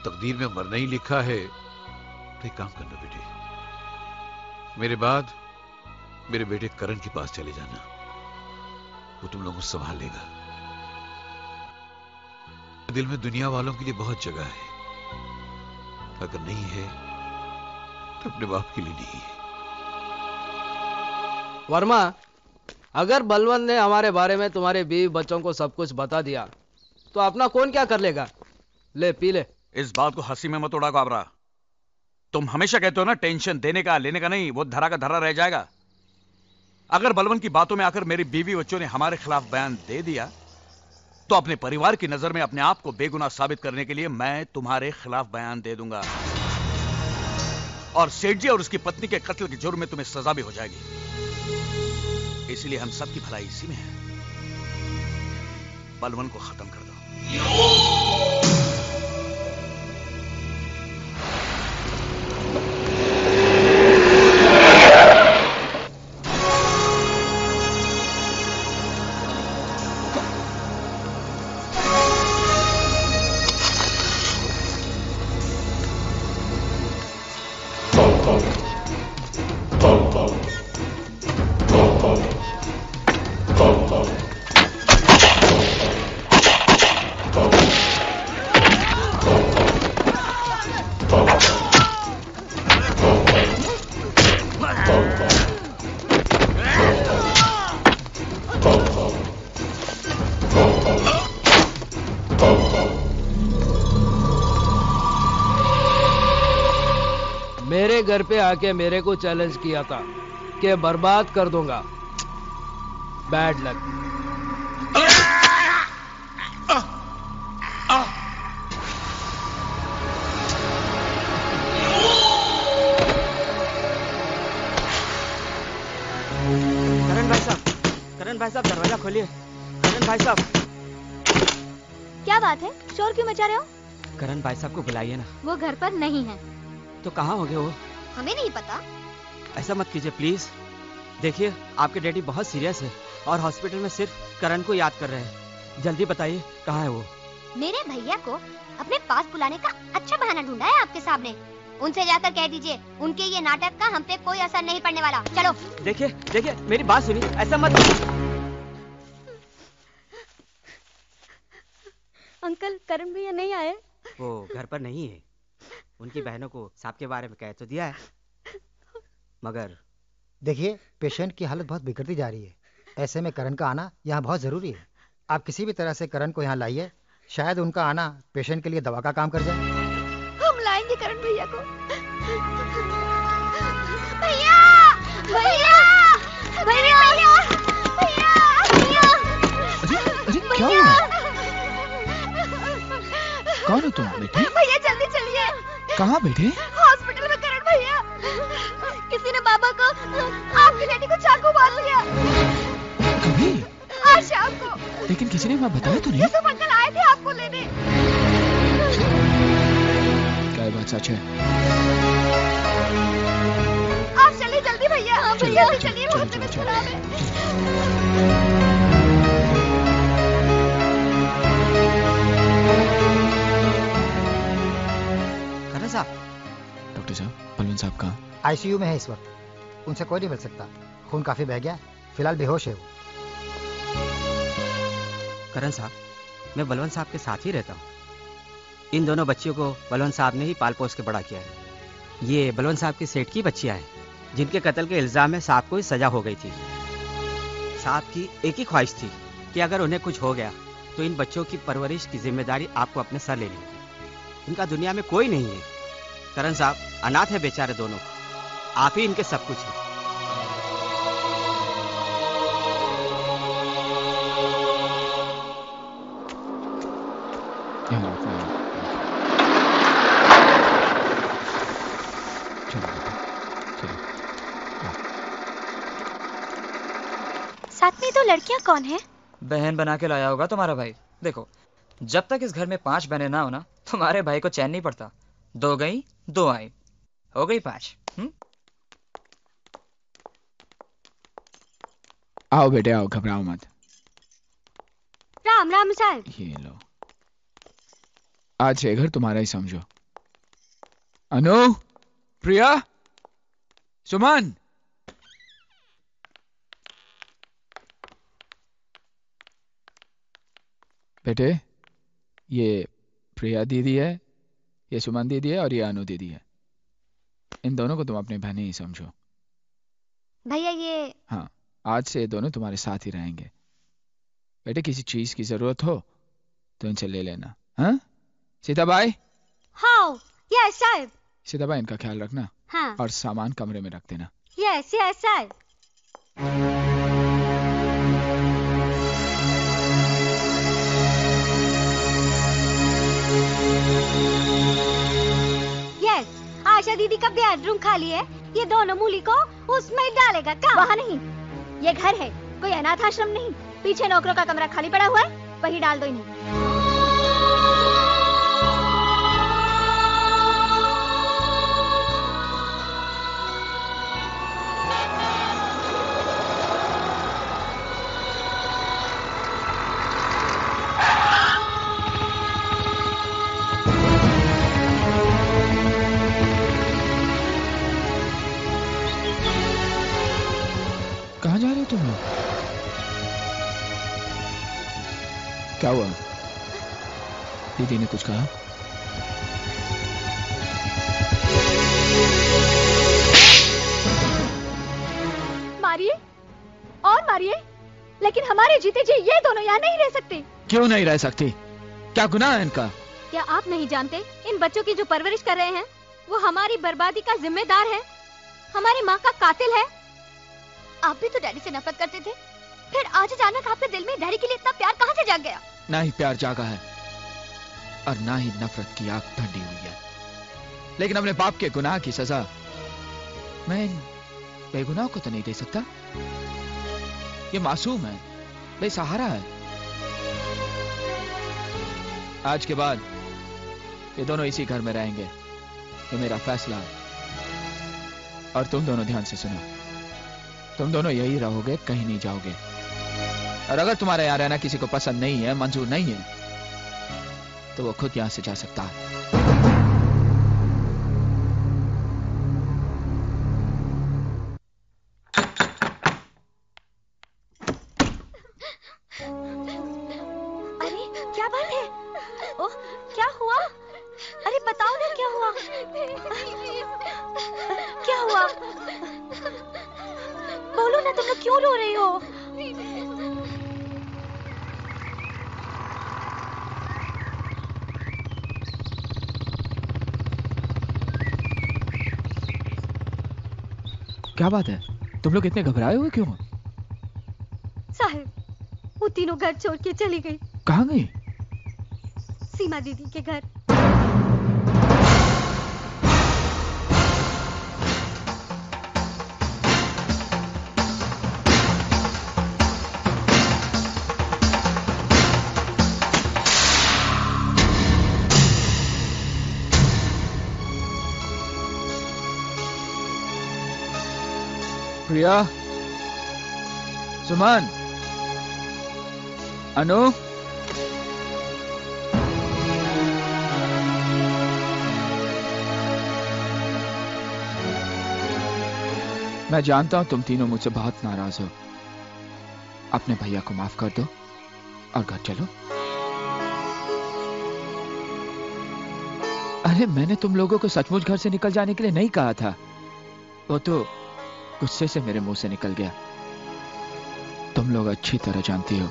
तकदीर में मरना ही लिखा है तो एक काम करना बेटे, मेरे बाद मेरे बेटे करण के पास चले जाना, वो तुम लोगों को संभाल लेगा। दिल में दुनिया वालों के लिए बहुत जगह है, अगर नहीं है तो अपने बाप के लिए नहीं है। वर्मा, अगर बलवंत ने हमारे बारे में तुम्हारे बीवी बच्चों को सब कुछ बता दिया तो अपना कौन क्या कर लेगा? ले पी ले। इस बात को हंसी में मत उड़ा काबरा। तुम हमेशा कहते हो ना, टेंशन देने का लेने का नहीं, वो धरा का धरा रह जाएगा। अगर बलवंत की बातों में आकर मेरी बीवी बच्चों ने हमारे खिलाफ बयान दे दिया तो अपने परिवार की नजर में अपने आप को बेगुनाह साबित करने के लिए मैं तुम्हारे खिलाफ बयान दे दूंगा, और सेठ जी और उसकी पत्नी के कत्ल के जुर्म में तुम्हें सजा भी हो जाएगी। इसलिए हम सबकी भलाई इसी में है, बलवंत को खत्म कर दो। मेरे घर पे आके मेरे को चैलेंज किया था कि बर्बाद कर दूंगा। Bad luck. करण भाई साहब दरवाजा खोलिए। करण भाई साहब। क्या बात है, शोर क्यों मचा रहे हो? करण भाई साहब को बुलाइए ना। वो घर पर नहीं है। तो कहाँ हो गए वो? हमें नहीं पता। ऐसा मत कीजिए प्लीज। देखिए, आपके डैडी बहुत सीरियस है और हॉस्पिटल में सिर्फ करण को याद कर रहे हैं। जल्दी बताइए कहाँ है वो? मेरे भैया को अपने पास बुलाने का अच्छा बहाना ढूंढा है आपके सामने। उनसे जाकर कह दीजिए उनके ये नाटक का हम पे कोई असर नहीं पड़ने वाला। चलो। देखिए देखिए, मेरी बात सुनिए, ऐसा मत। अंकल, करण भैया नहीं आए? वो घर पर नहीं है। उनकी बहनों को सांप के बारे में कह तो दिया है, मगर देखिए, पेशेंट की हालत बहुत बिगड़ती जा रही है। ऐसे में करण का आना यहाँ बहुत जरूरी है। आप किसी भी तरह से करण को यहाँ लाइए, शायद उनका आना पेशेंट के लिए दवा का काम कर जाए। हम लाएंगे करण भैया को। भैया! भैया! भैया! भैया! क्या हुआ? कौन हो तुम बेटी? भैया जल्दी चलिए, कहाँ बेटे? हॉस्पिटल में करण भैया, किसी ने बाबा को आपकी बेटी को चाकू मार लिया। कभी? आज शाम को। लेकिन किसी ने वहाँ बताया तो नहीं? ये सब अंकल आए थे आपको लेने। क्या ये बात सच है? आप चलिए जल्दी भैया, भैया चलिए, रास्ते में खराब है। करण साहब। डॉक्टर साहब, बलवंत साहब कहाँ? आईसीयू में है इस वक्त, उनसे कोई नहीं मिल सकता, खून काफी बह गया, फिलहाल बेहोश है वो। करण साहब, मैं बलवंत साहब के साथ ही रहता हूँ। इन दोनों बच्चियों को बलवंत साहब ने ही पाल पोस के बड़ा किया है। ये बलवंत साहब की सेठ की बच्चियां हैं, जिनके कत्ल के इल्जाम में साहब को ही सजा हो गई थी। साहब की एक ही ख्वाहिश थी कि अगर उन्हें कुछ हो गया तो इन बच्चों की परवरिश की जिम्मेदारी आपको अपने सर लेनी होगी। इनका दुनिया में कोई नहीं है। करण साहब अनाथ है बेचारे दोनों, आप ही इनके सब कुछ हैं। साथ में दो लड़कियां कौन है? बहन बना के लाया होगा तुम्हारा भाई। देखो, जब तक इस घर में 5 बहनें ना हो ना, तुम्हारे भाई को चैन नहीं पड़ता। 2 गई 2 आई, हो गई 5। आओ बेटे आओ, घबराओ मत। राम राम साहब। ये लो, आज ये घर तुम्हारा ही समझो। अनु, प्रिया, सुमन, बेटे ये प्रिया दीदी है, ये सुमन दीदी है और ये अनु दीदी है। इन दोनों को तुम अपनी बहनें ही समझो। भैया ये हाँ, आज से ये दोनों तुम्हारे साथ ही रहेंगे। बेटे किसी चीज की जरूरत हो तो इनसे ले लेना। हाँ सीताबाई? हाँ यस साहब। सीताबाई इनका ख्याल रखना। हाँ। और सामान कमरे में रख देना। यस यस साहब। यस, आशा दीदी का बेडरूम खाली है, ये दोनों मूली को उसमें डालेगा क्या? वहाँ नहीं, ये घर है, कोई अनाथ आश्रम नहीं। पीछे नौकरों का कमरा खाली पड़ा हुआ है, वही डाल दो इन्हें। कहाँ जा रहे हो तुम लोग? क्या हुआ? दीदी ने कुछ कहा? मारिए और मारिए, लेकिन हमारे जीते जी ये दोनों यहाँ नहीं रह सकते। क्यों नहीं रह सकती? क्या गुनाह है इनका? क्या आप नहीं जानते, इन बच्चों की जो परवरिश कर रहे हैं वो हमारी बर्बादी का जिम्मेदार है, हमारी माँ का कातिल है। आप भी तो डैडी से नफरत करते थे, फिर आज अचानक आपके दिल में डैडी के लिए इतना प्यार कहाँ से जाग गया? ना ही प्यार जागा है और ना ही नफरत की आग ठंडी हुई है, लेकिन अपने बाप के गुनाह की सजा मैं इन बेगुनाह को तो नहीं दे सकता। ये मासूम है, बेसहारा है। आज के बाद ये दोनों इसी घर में रहेंगे, ये मेरा फैसला है। और तुम दोनों ध्यान से सुनो, तुम दोनों यही रहोगे, कहीं नहीं जाओगे। और अगर तुम्हारे यहाँ रहना किसी को पसंद नहीं है, मंजूर नहीं है, तो वो खुद यहां से जा सकता है। अरे क्या बात है? ओह क्या हुआ? अरे बताओ ना क्या हुआ? क्या हुआ? बोलो ना, तुम लोग क्यों रो रही हो? क्या बात है? तुम लोग इतने घबराए हुए क्यों? साहब, वो तीनों घर छोड़ के चली गई। कहाँ गई? सीमा दीदी के घर। प्रिया, सुमन, अनु, मैं जानता हूं तुम तीनों मुझसे बहुत नाराज हो। अपने भैया को माफ कर दो और घर चलो। अरे मैंने तुम लोगों को सचमुच घर से निकल जाने के लिए नहीं कहा था, वो तो गुस्से से मेरे मुंह से निकल गया। तुम लोग अच्छी तरह जानती हो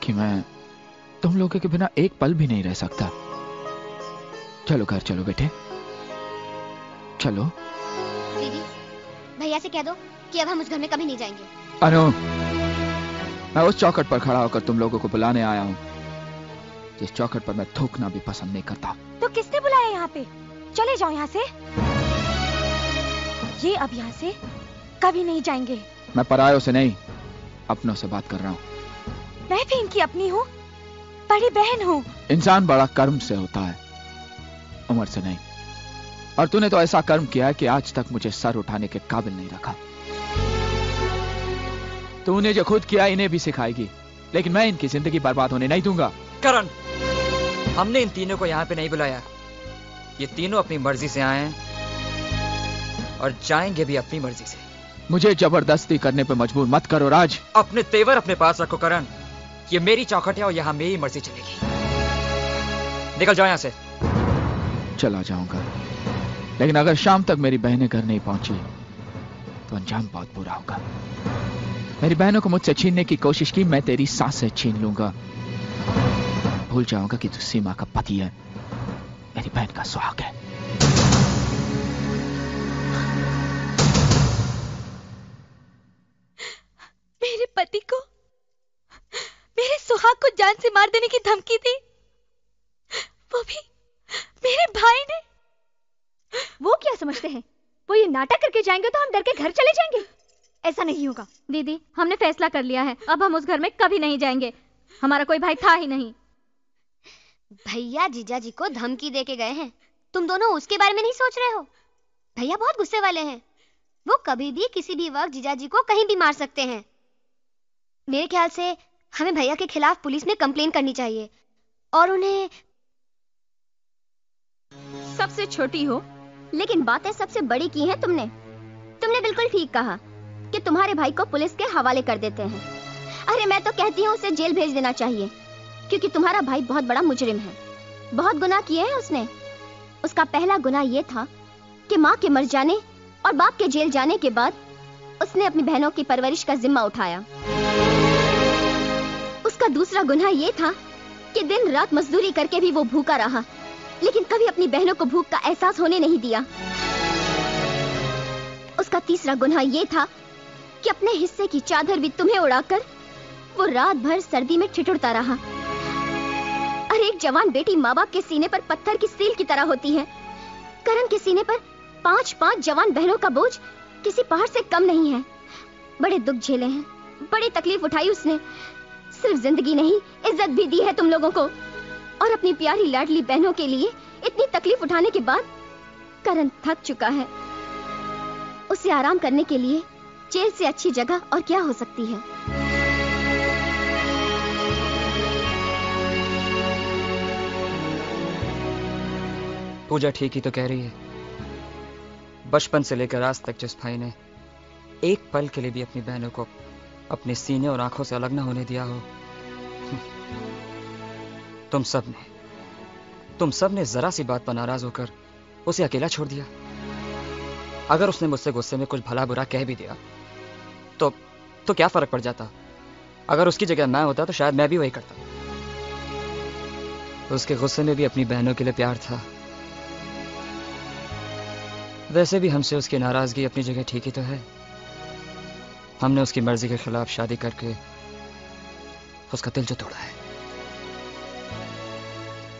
कि मैं तुम लोगों के बिना एक पल भी नहीं रह सकता। चलो घर चलो बेटे, चलो। दीदी, भैया से कह दो कि अब हम उस घर में कभी नहीं जाएंगे। अनु, मैं उस चौखट पर खड़ा होकर तुम लोगों को बुलाने आया हूं जिस चौखट पर मैं थूकना भी पसंद नहीं करता। तो किसने बुलाया यहाँ पे? चले जाओ यहाँ से। ये अब यहाँ से कभी नहीं जाएंगे। मैं परायों से नहीं, अपनों से बात कर रहा हूँ। मैं भी इनकी अपनी हूँ, बड़ी बहन हूँ। इंसान बड़ा कर्म से होता है, उम्र से नहीं। और तूने तो ऐसा कर्म किया है कि आज तक मुझे सर उठाने के काबिल नहीं रखा। तूने जो खुद किया इन्हें भी सिखाएगी, लेकिन मैं इनकी जिंदगी बर्बाद होने नहीं दूंगा। करण, हमने इन तीनों को यहाँ पे नहीं बुलाया। ये तीनों अपनी मर्जी से आए हैं और जाएंगे भी अपनी मर्जी से। मुझे जबरदस्ती करने पे मजबूर मत करो राज। अपने तेवर अपने पास रखो करण। ये मेरी चौखट है और यहाँ मेरी मर्जी चलेगी। निकल जाओ यहाँ से। चला जाऊंगा, लेकिन अगर शाम तक मेरी बहनें घर नहीं पहुंची तो अंजाम बहुत बुरा होगा। मेरी बहनों को मुझसे छीनने की कोशिश की, मैं तेरी सांसें छीन लूंगा। भूल जाऊंगा कि तू सीमा का पति है, मेरी बहन का सुहाग है। मेरे पति को, मेरे सुहाग को जान से मार देने की धमकी दी, वो भी मेरे भाई ने। वो क्या समझते हैं? वो ये नाटक करके जाएंगे तो हम डर के घर चले जाएंगे? ऐसा नहीं होगा। दीदी, हमने फैसला कर लिया है, अब हम उस घर में कभी नहीं जाएंगे। हमारा कोई भाई था ही नहीं। भैया जीजा जी को धमकी दे के गए हैं, तुम दोनों उसके बारे में नहीं सोच रहे हो? भैया बहुत गुस्से वाले हैं, वो कभी भी किसी भी वक्त जीजा जी को कहीं भी मार सकते हैं। मेरे ख्याल से हमें भैया के खिलाफ पुलिस में कंप्लेन करनी चाहिए और उन्हें। सबसे छोटी हो लेकिन बातें सबसे बड़ी की हैं तुमने। तुमने बिल्कुल ठीक कहा कि तुम्हारे भाई को पुलिस के हवाले कर देते हैं। अरे मैं तो कहती हूँ उसे जेल भेज देना चाहिए, क्योंकि तुम्हारा भाई बहुत बड़ा मुजरिम है। बहुत गुनाह किए हैं उसने। उसका पहला गुनाह यह था कि माँ के मर जाने और बाप के जेल जाने के बाद उसने अपनी बहनों की परवरिश का जिम्मा उठाया। उसका दूसरा गुनाह यह था कि दिन रात मजदूरी करके भी वो भूखा रहा, लेकिन कभी अपनी बहनों को भूख का एहसास होने नहीं दिया। उसका तीसरा गुनाह यह था कि अपने हिस्से की चादर भी तुम्हें उड़ाकर वो रात भर सर्दी में ठिठुरता रहा। अरे एक जवान बेटी माँ बाप के सीने पर पत्थर की सील की तरह होती है। करण के सीने पर 5-5 जवान बहनों का बोझ किसी पहाड़ से कम नहीं है। बड़े दुख झेले हैं, बड़ी तकलीफ उठाई उसने। सिर्फ जिंदगी नहीं, इज्जत भी दी है तुम लोगों को। और अपनी प्यारी लाडली बहनों के लिए इतनी तकलीफ उठाने के बाद करण थक चुका है। उसे आराम करने के लिए जेल से अच्छी जगह और क्या हो सकती है। पूजा ठीक ही तो कह रही है। बचपन से लेकर आज तक जिस भाई ने एक पल के लिए भी अपनी बहनों को अपने सीने और आंखों से अलग ना होने दिया हो, तुम सब ने जरा सी बात पर नाराज होकर उसे अकेला छोड़ दिया। अगर उसने मुझसे गुस्से में कुछ भला बुरा कह भी दिया तो क्या फर्क पड़ जाता? अगर उसकी जगह मैं होता तो शायद मैं भी वही करता। उसके गुस्से में भी अपनी बहनों के लिए प्यार था। वैसे भी हमसे उसकी नाराजगी अपनी जगह ठीक ही तो है। हमने उसकी मर्जी के खिलाफ शादी करके उसका दिल जो तोड़ा है।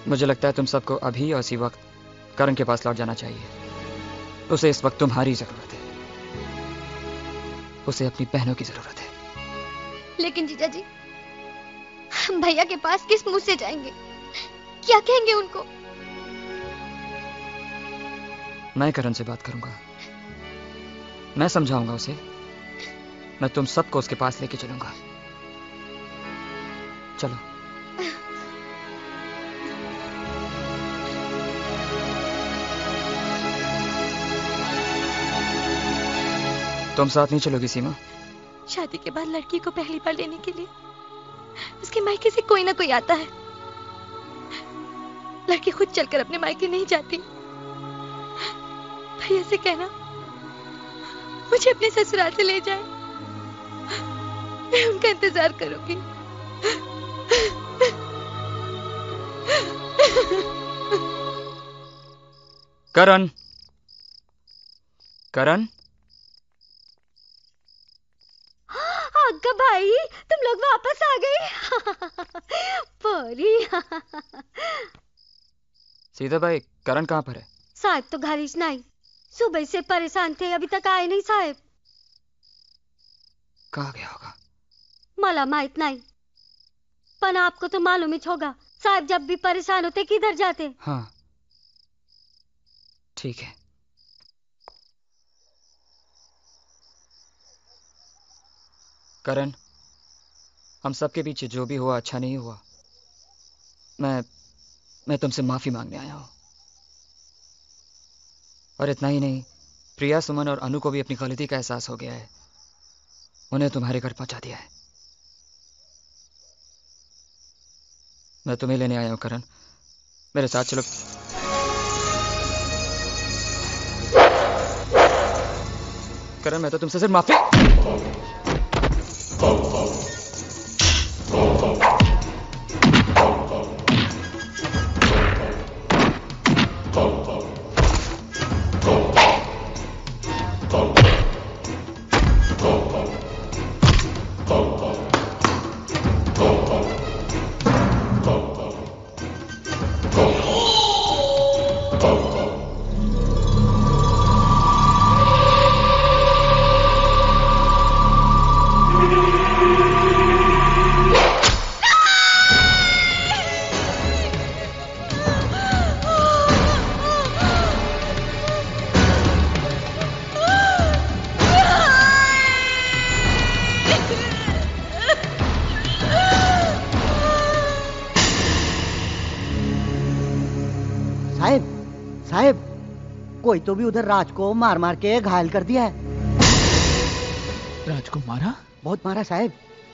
मुझे लगता है तुम सबको अभी और इसी वक्त करण के पास लौट जाना चाहिए। उसे इस वक्त तुम्हारी जरूरत है, उसे अपनी बहनों की जरूरत है। लेकिन जीजा जी, हम भैया के पास किस मुंह से जाएंगे? क्या कहेंगे उनको? मैं करण से बात करूंगा, मैं समझाऊंगा उसे मैं तुम सबको उसके पास लेके चलूंगा। चलो। तुम साथ नहीं चलोगी सीमा? शादी के बाद लड़की को पहली बार लेने के लिए उसके मायके से कोई ना कोई आता है। लड़की खुद चलकर अपने मायके नहीं जाती। भैया से कहना मुझे अपने ससुराल से ले जाए, मैं उनका इंतजार करूंगी। करण, करण। अक्का भाई, तुम लोग वापस आ गए। परी। सीधा भाई, करण कहाँ पर है? साहब तो घर नहीं, सुबह से परेशान थे, अभी तक आए नहीं साहब। कहाँ गया होगा? मला माहित नहीं, पर आपको तो मालूम ही होगा, साहब जब भी परेशान होते किधर जाते। हाँ ठीक है। करण, हम सबके पीछे जो भी हुआ अच्छा नहीं हुआ। मैं तुमसे माफी मांगने आया हूं। और इतना ही नहीं, प्रिया, सुमन और अनु को भी अपनी गलती का एहसास हो गया है। उन्हें तुम्हारे घर पहुंचा दिया है। मैं तुम्हें लेने आया हूं करण, मेरे साथ चलो। करण, मैं तो तुमसे सिर्फ माफी। कोई तो भी उधर राज को मार मार के घायल कर दिया है। राज को मारा? बहुत मारा साहब।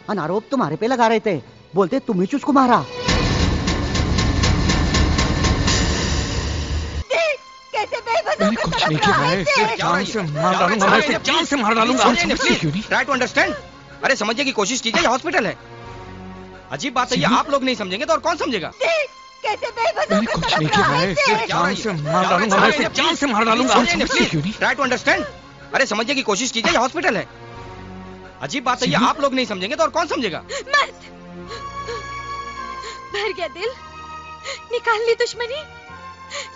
अनारोप तुम्हारे पे लगा रहे थे, बोलते तुम ही उसको मारा। कैसे बेबस मैंने कुछ नहीं किया है। जान से मार डालूंगा, मैं इसे जान से मार डालूंगा। Try to understand. अरे समझिए कि कोशिश कीजिए, ये हॉस्पिटल है। अजीब बात है, ये आप लोग नहीं समझेंगे तो और कौन समझेगा? कैसे बेबस मैंने कुछ नहीं किया है। जान से मार डालूंगा, मैं इसे जान से मार डालूंगा। Try to understand. अरे समझिए कि कोशिश कीजिए, ये हॉस्पिटल है। अजीब बात है, ये आप लोग नहीं समझेंगे तो और कौन समझेगा? मत। भर गया दिल, निकाल ली दुश्मनी,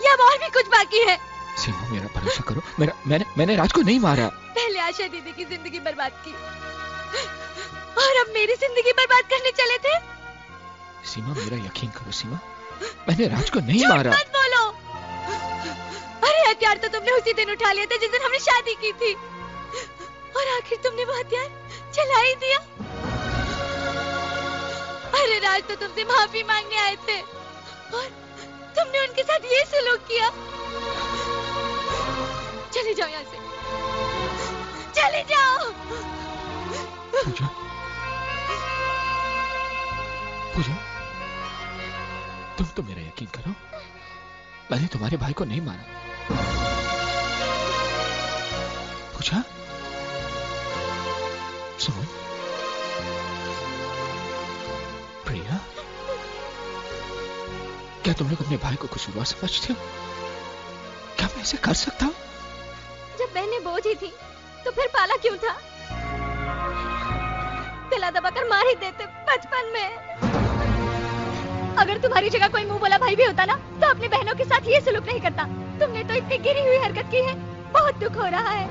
या और भी कुछ बाकी है? सीमा, मेरा भरोसा करो, मैंने राज को नहीं मारा। पहले आशा दीदी की जिंदगी बर्बाद की और अब मेरी जिंदगी बर्बाद करने चले थे। सीमा, मेरा यकीन करो सीमा, मैंने राज को नहीं मारा। मत बोलो। अरे हथियार तो तुमने उसी दिन उठा लिया था जिस दिन हमने शादी की थी, और आखिर तुमने वो हथियार चला ही दिया। अरे राज तो तुमसे माफी मांगने आए थे और तुमने उनके साथ ये सलूक किया। चले जाओ यहाँ से, चले जाओ। पूजा, पूजा, तुम तो मेरा यकीन करो, मैंने तुम्हारे भाई को नहीं मारा। पूजा, सुमन, प्रिया, क्या तुम लोग अपने भाई को कसूरवार समझते हो? क्या मैं ऐसे कर सकता हूँ? जब बहनें बोझ ही थी तो फिर पाला क्यों था? दिला दबाकर मार ही देते बचपन में। अगर तुम्हारी जगह कोई मुंह बोला भाई भी होता ना, तो अपनी बहनों के साथ ये सलूक नहीं करता। तुमने तो इतनी गिरी हुई हरकत की है, बहुत दुख हो रहा है।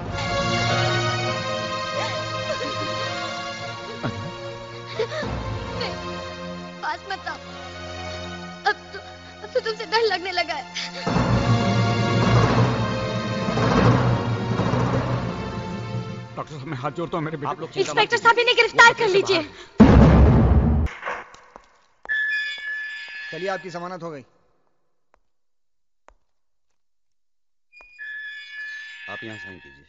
पास मत आओ, अब तो तुमसे डर लगने लगा है। डॉक्टर मैं हाथ जोड़ता हूँ मेरे बेटे। आप लोग इंस्पेक्टर साहब इन्हें गिरफ्तार कर लीजिए। चलिए आपकी जमानत हो गई। आप यहाँ साइन कीजिए।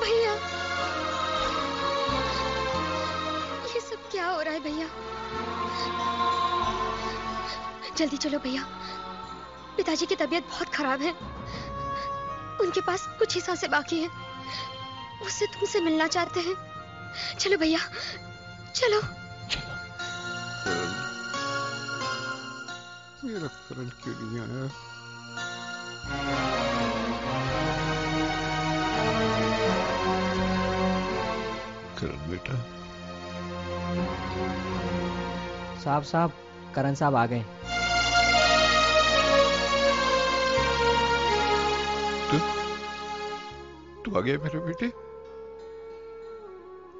भैया, ये सब क्या हो रहा है भैया? जल्दी चलो भैया, पिताजी की तबीयत बहुत खराब है। उनके पास कुछ ही सांसें बाकी है। उससे तुमसे मिलना चाहते हैं। चलो भैया, चलो। मेरा करण क्यों नहीं आया? करण बेटा। साहब करण साहब आ गए। तू आ गया मेरे बेटे?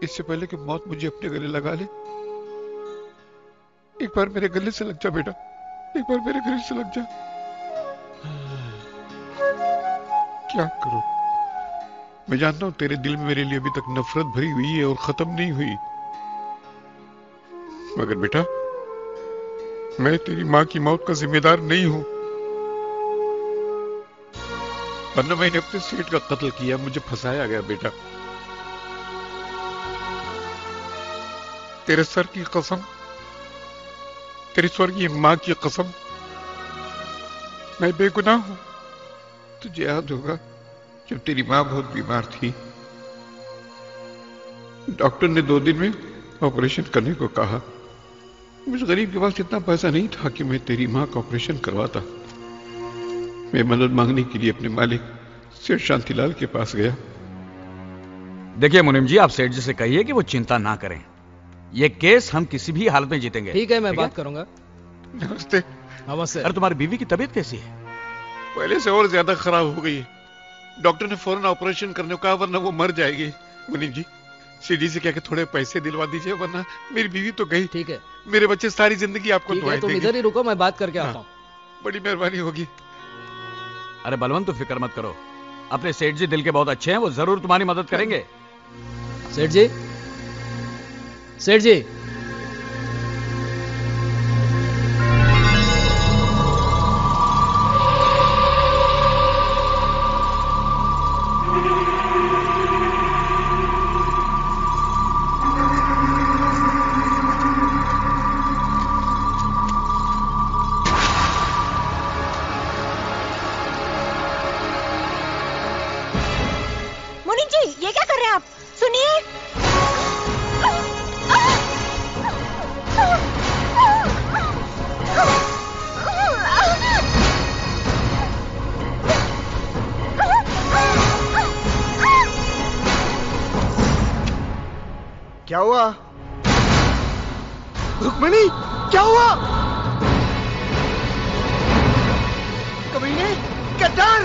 इससे पहले कि मौत मुझे अपने गले लगा ले, एक बार मेरे गले से लग जा बेटा, एक बार मेरे गले से लग जा। क्या करूं? मैं जानता हूं तेरे दिल में मेरे लिए अभी तक नफरत भरी हुई है और खत्म नहीं हुई, मगर बेटा मैं तेरी मां की मौत का जिम्मेदार नहीं हूं। वरना मैंने अपने सेठ का कत्ल किया, मुझे फंसाया गया बेटा। तेरे सर की कसम, तेरी स्वर्गीय मां की कसम, मैं बेगुनाह हूं। तुझे याद होगा जब तेरी मां बहुत बीमार थी, डॉक्टर ने 2 दिन में ऑपरेशन करने को कहा। मुझ गरीब के पास इतना पैसा नहीं था कि मैं तेरी मां का ऑपरेशन करवाता। मैं मदद मांगने के लिए अपने मालिक सेठ शांतिलाल के पास गया। देखिए मुनीम जी, आप सेठ जी से कहिए कि वो चिंता ना करें। ये केस हम किसी भी हालत में जीतेंगे। ठीक है, मैं बात करूंगा। नमस्ते। नमस्ते। अरे तुम्हारी बीवी की तबीयत कैसी है? पहले से और ज्यादा खराब हो गई है। डॉक्टर ने फौरन ऑपरेशन करने को कहा, वरना वो मर जाएगी। मुनीम जी, सेठ जी से क्या थोड़े पैसे दिलवा दीजिए, वरना मेरी बीवी तो गई। ठीक है। मेरे बच्चे सारी जिंदगी आपको दुआएं देंगे। तुम इधर ही रुको, मैं बात करके आता हूँ। बड़ी मेहरबानी होगी। अरे बलवंत, तो फिक्र मत करो, अपने सेठ जी दिल के बहुत अच्छे हैं, वो जरूर तुम्हारी मदद करेंगे। सेठ जी, सेठ जी, मुनीम जी, ये क्या कर रहे हैं आप? सुनिए। क्या हुआ? रुक्मिणी, क्या हुआ? कमीने, गद्दार!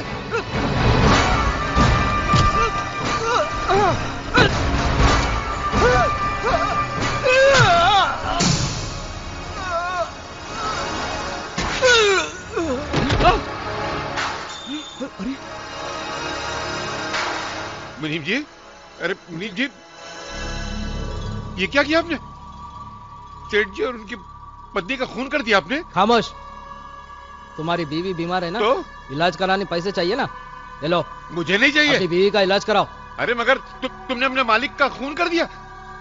अरे मुनीम जी, अरे मुनीम जी, ये क्या किया आपने? सेठ जी और उनकी पत्नी का खून कर दिया आपने? खामोश। तुम्हारी बीवी बीमार है ना, तो? इलाज कराने पैसे चाहिए ना, ले लो। मुझे नहीं चाहिए। अपनी बीवी का इलाज कराओ। अरे मगर तुमने अपने मालिक का खून कर दिया।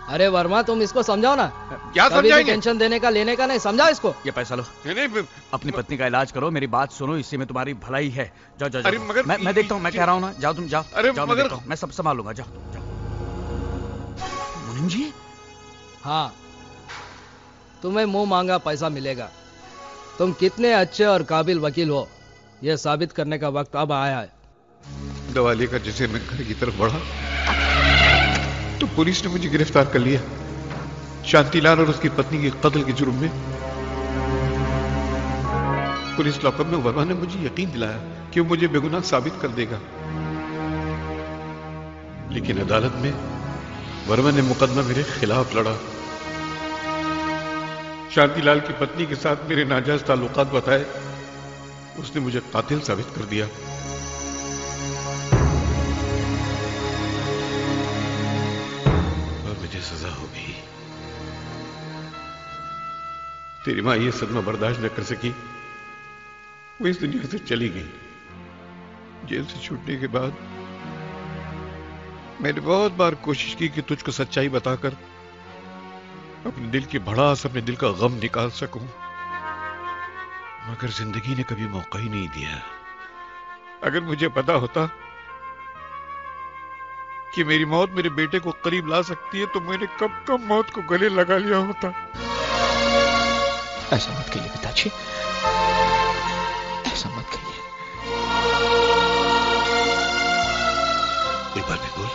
अरे वर्मा, तुम इसको समझाओ ना। क्या समझाएंगे? टेंशन देने का लेने का नहीं, समझाओ इसको। ये पैसा लो। नहीं, अपनी पत्नी का इलाज करो, मेरी बात सुनो, इसी में तुम्हारी भलाई है। जाओ जाओ, अरे जाओ। मगर मैं देखता हूँ, मैं कह रहा हूँ ना, जाओ तुम जाओ। अरे जाओ, मगर मैं सब संभालूंगा, जाओ जाओ। मुनीम जी, हाँ, तुम्हें मुंह मांगा पैसा मिलेगा। तुम कितने अच्छे और काबिल वकील हो, यह साबित करने का वक्त अब आया है। दवा लेकर जैसे मैं घर की तरफ बढ़ा तो पुलिस ने मुझे गिरफ्तार कर लिया, शांतिलाल और उसकी पत्नी के कत्ल के जुर्म में। पुलिस लॉकअप में वर्मा ने मुझे यकीन दिलाया कि वो मुझे बेगुनाह साबित कर देगा, लेकिन अदालत में वर्मा ने मुकदमा मेरे खिलाफ लड़ा। शांतिलाल की पत्नी के साथ मेरे नाजायज ताल्लुकात बताए उसने मुझे कातिल साबित कर दिया। और मुझे सजा हो गई। तेरी मां ये सदमा बर्दाश्त न कर सकी, वो इस दुनिया से चली गई। जेल से छूटने के बाद मैंने बहुत बार कोशिश की कि तुझको सच्चाई बताकर अपने दिल की भड़ास, अपने दिल का गम निकाल सकूं, मगर जिंदगी ने कभी मौका ही नहीं दिया। अगर मुझे पता होता कि मेरी मौत मेरे बेटे को करीब ला सकती है तो मैंने कब कब मौत को गले लगा लिया होता। ऐसा मत कहिए पिताजी, ऐसा मत कहिए। एक बार भी बोल।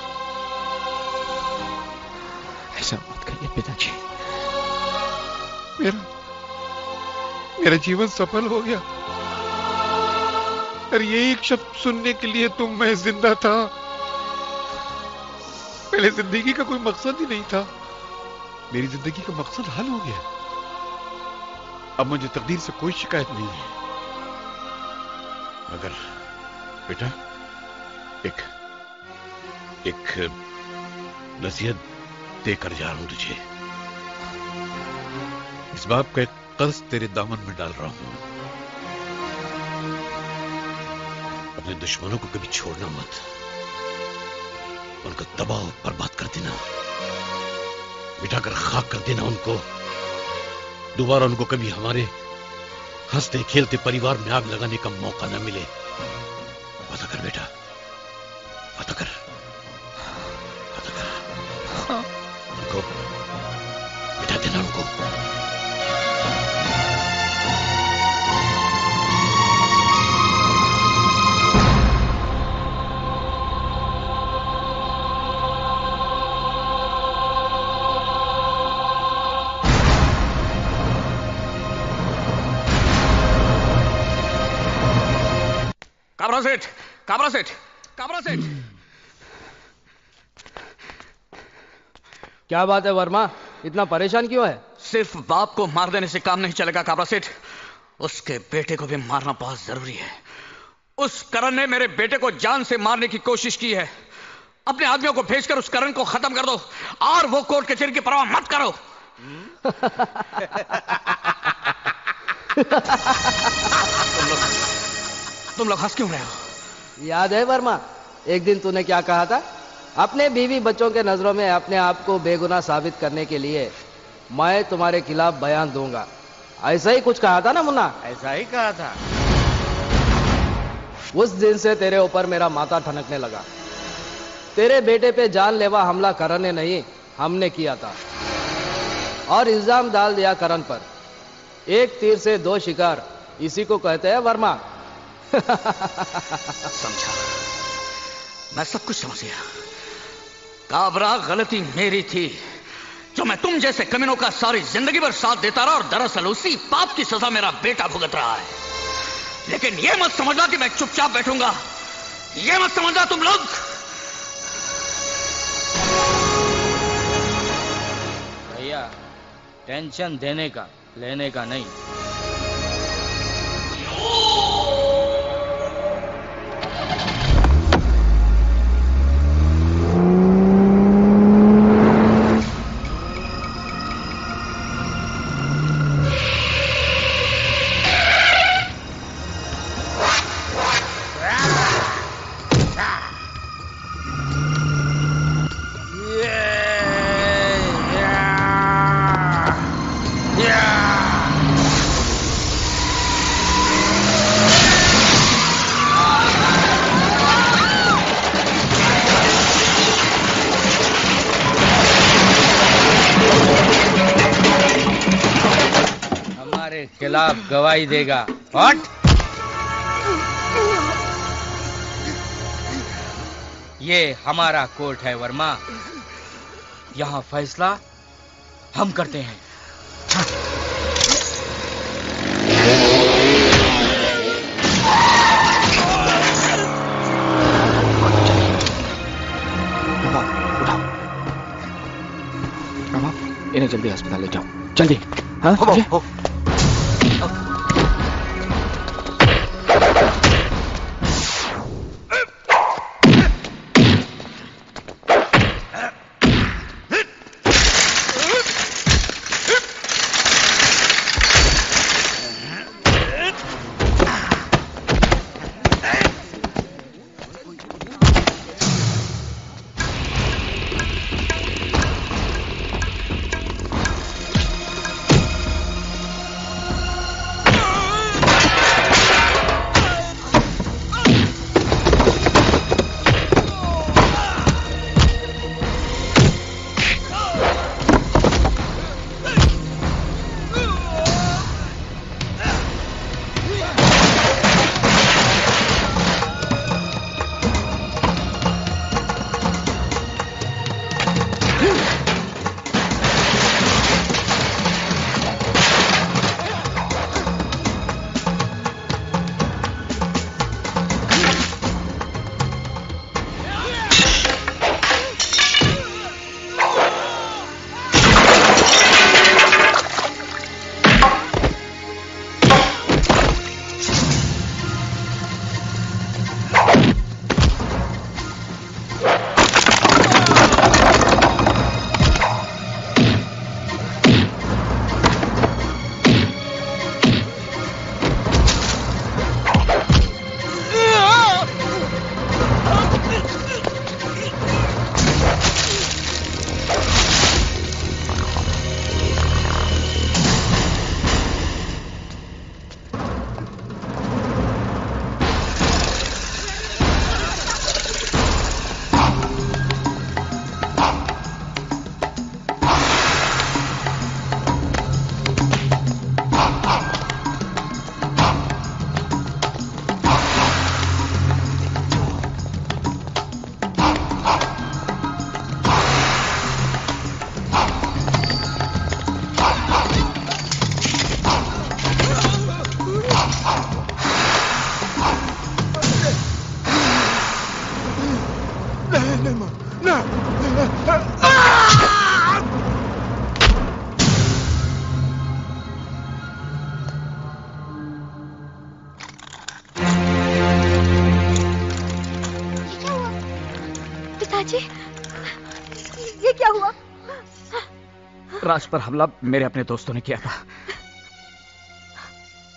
ऐसा मत कहिए पिताजी। मेरा जीवन सफल हो गया। और ये एक शब्द सुनने के लिए तो मैं जिंदा था। पहले जिंदगी का कोई मकसद ही नहीं था। मेरी जिंदगी का मकसद हल हो गया। अब मुझे तकदीर से कोई शिकायत नहीं है। मगर बेटा, एक नसीहत देकर जा रहा हूं तुझे। इस बाप का एक कर्ज तेरे दामन में डाल रहा हूं। अपने दुश्मनों को कभी छोड़ना मत, उनको तबाह और बर्बाद कर देना, मिटाकर खाक कर देना उनको। दोबारा उनको कभी हमारे हंसते खेलते परिवार में आग लगाने का मौका न मिले। पता कर बेटा, पता कर, पता कर। उनको मिटा देना उनको। काबरा सेठ, काबरा सेठ, काबरा सेठ। क्या बात है वर्मा, इतना परेशान क्यों है? सिर्फ बाप को मार देने से काम नहीं चलेगा काबरा सेठ, उसके बेटे को भी मारना बहुत जरूरी है। उस करण ने मेरे बेटे को जान से मारने की कोशिश की है। अपने आदमियों को भेजकर उस करण को खत्म कर दो और वो कोर्ट कचहरी की परवाह मत करो। तुम लोग हंस क्यों रहे हो? याद है वर्मा, एक दिन तूने क्या कहा था? अपने बीवी बच्चों के नजरों में अपने आप को बेगुनाह साबित करने के लिए मैं तुम्हारे खिलाफ बयान दूंगा। ऐसा ही कुछ कहा था ना मुन्ना? ऐसा ही कहा था। उस दिन से तेरे ऊपर मेरा माथा ठनकने लगा। तेरे बेटे पे जानलेवा हमला करण ने नहीं, हमने किया था और इल्जाम डाल दिया करण पर। एक तीर से दो शिकार, इसी को कहते हैं वर्मा। समझा, मैं सब कुछ समझ गया। काबरा, गलती मेरी थी जो मैं तुम जैसे कमीनों का सारी जिंदगी भर साथ देता रहा और दरअसल उसी पाप की सजा मेरा बेटा भुगत रहा है। लेकिन यह मत समझना कि मैं चुपचाप बैठूंगा, यह मत समझना तुम लोग। भैया, टेंशन देने का, लेने का नहीं। खिलाफ गवाही देगा। हट! ये हमारा कोर्ट है वर्मा, यहाँ फैसला हम करते हैं। इन्हें जल्दी अस्पताल ले जाओ, जल्दी। हाँ, नहीं माँ, ना। पिताजी, ये क्या हुआ? राज पर हमला मेरे अपने दोस्तों ने किया था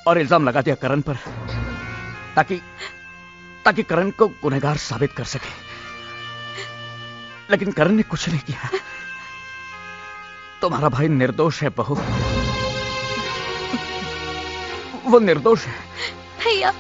और इल्जाम लगा दिया करण पर, ताकि करण को गुनहगार साबित कर सके। लेकिन करण ने कुछ नहीं किया। तुम्हारा भाई निर्दोष है बहू, वो निर्दोष है। भैया,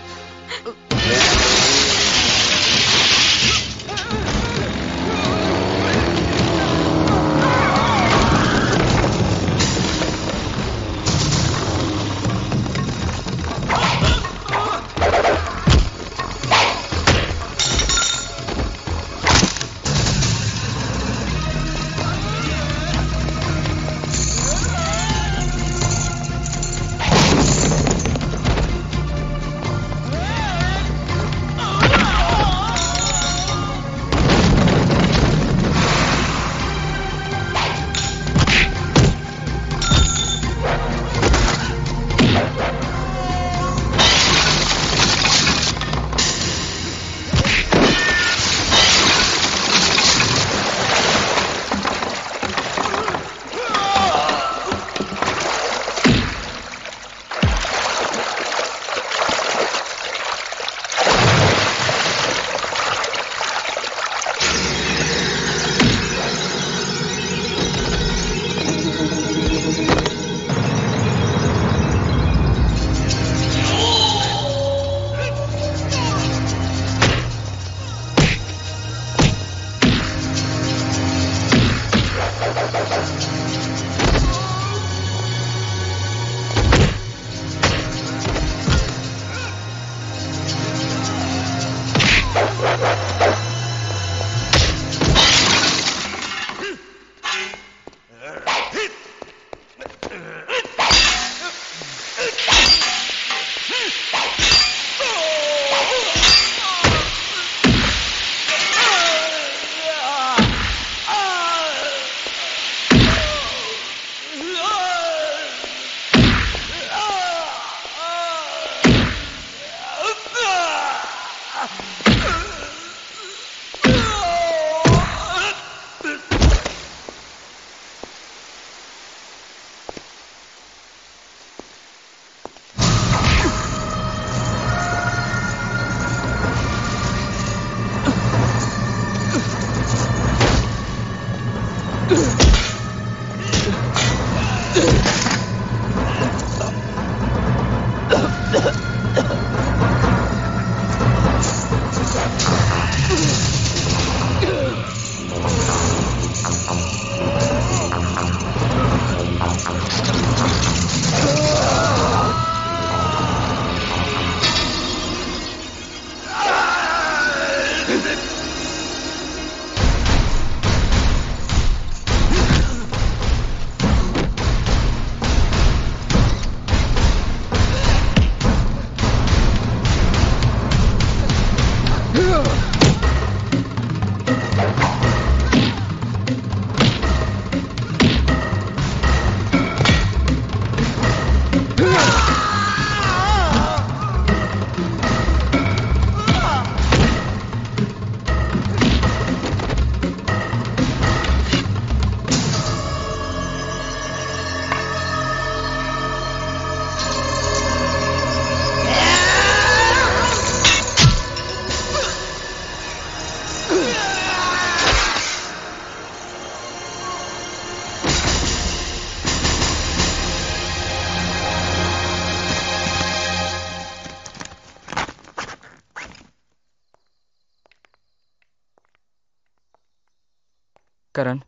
करण,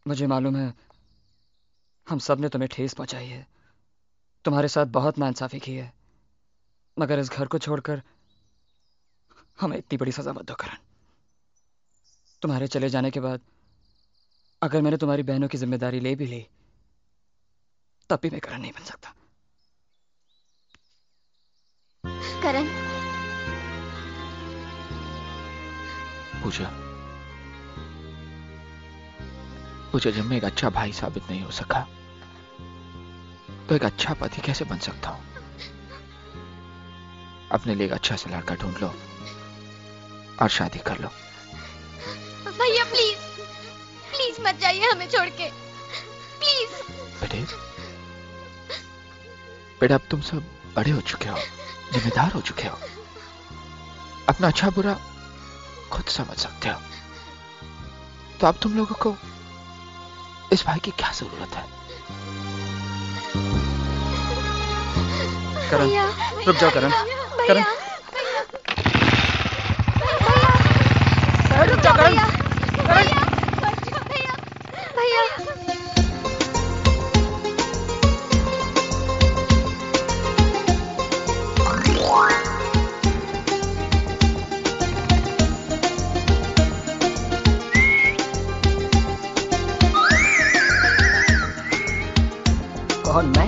मुझे मालूम है हम सब ने तुम्हें ठेस पहुंचाई है, तुम्हारे साथ बहुत नाइंसाफी की है, मगर इस घर को छोड़कर हमें इतनी बड़ी सजा मत दो करण। तुम्हारे चले जाने के बाद अगर मैंने तुम्हारी बहनों की जिम्मेदारी ले भी ली तब भी मैं करण नहीं बन सकता। करण, पूजा, जब मैं एक अच्छा भाई साबित नहीं हो सका तो एक अच्छा पति कैसे बन सकता हूं? अपने लिए एक अच्छा सा लड़का ढूंढ लो और शादी कर लो। भैया प्लीज प्लीज मत जाइए हमें छोड़ के, प्लीज। बेटे अब तुम सब बड़े हो चुके हो, जिम्मेदार हो चुके हो, अपना अच्छा बुरा खुद समझ सकते हो। तो अब तुम लोगों को इस भाई की क्या जरूरत है? करण, रुक जाओ करण, करण, रुक जाओ करण, भैया। कौन? मैं?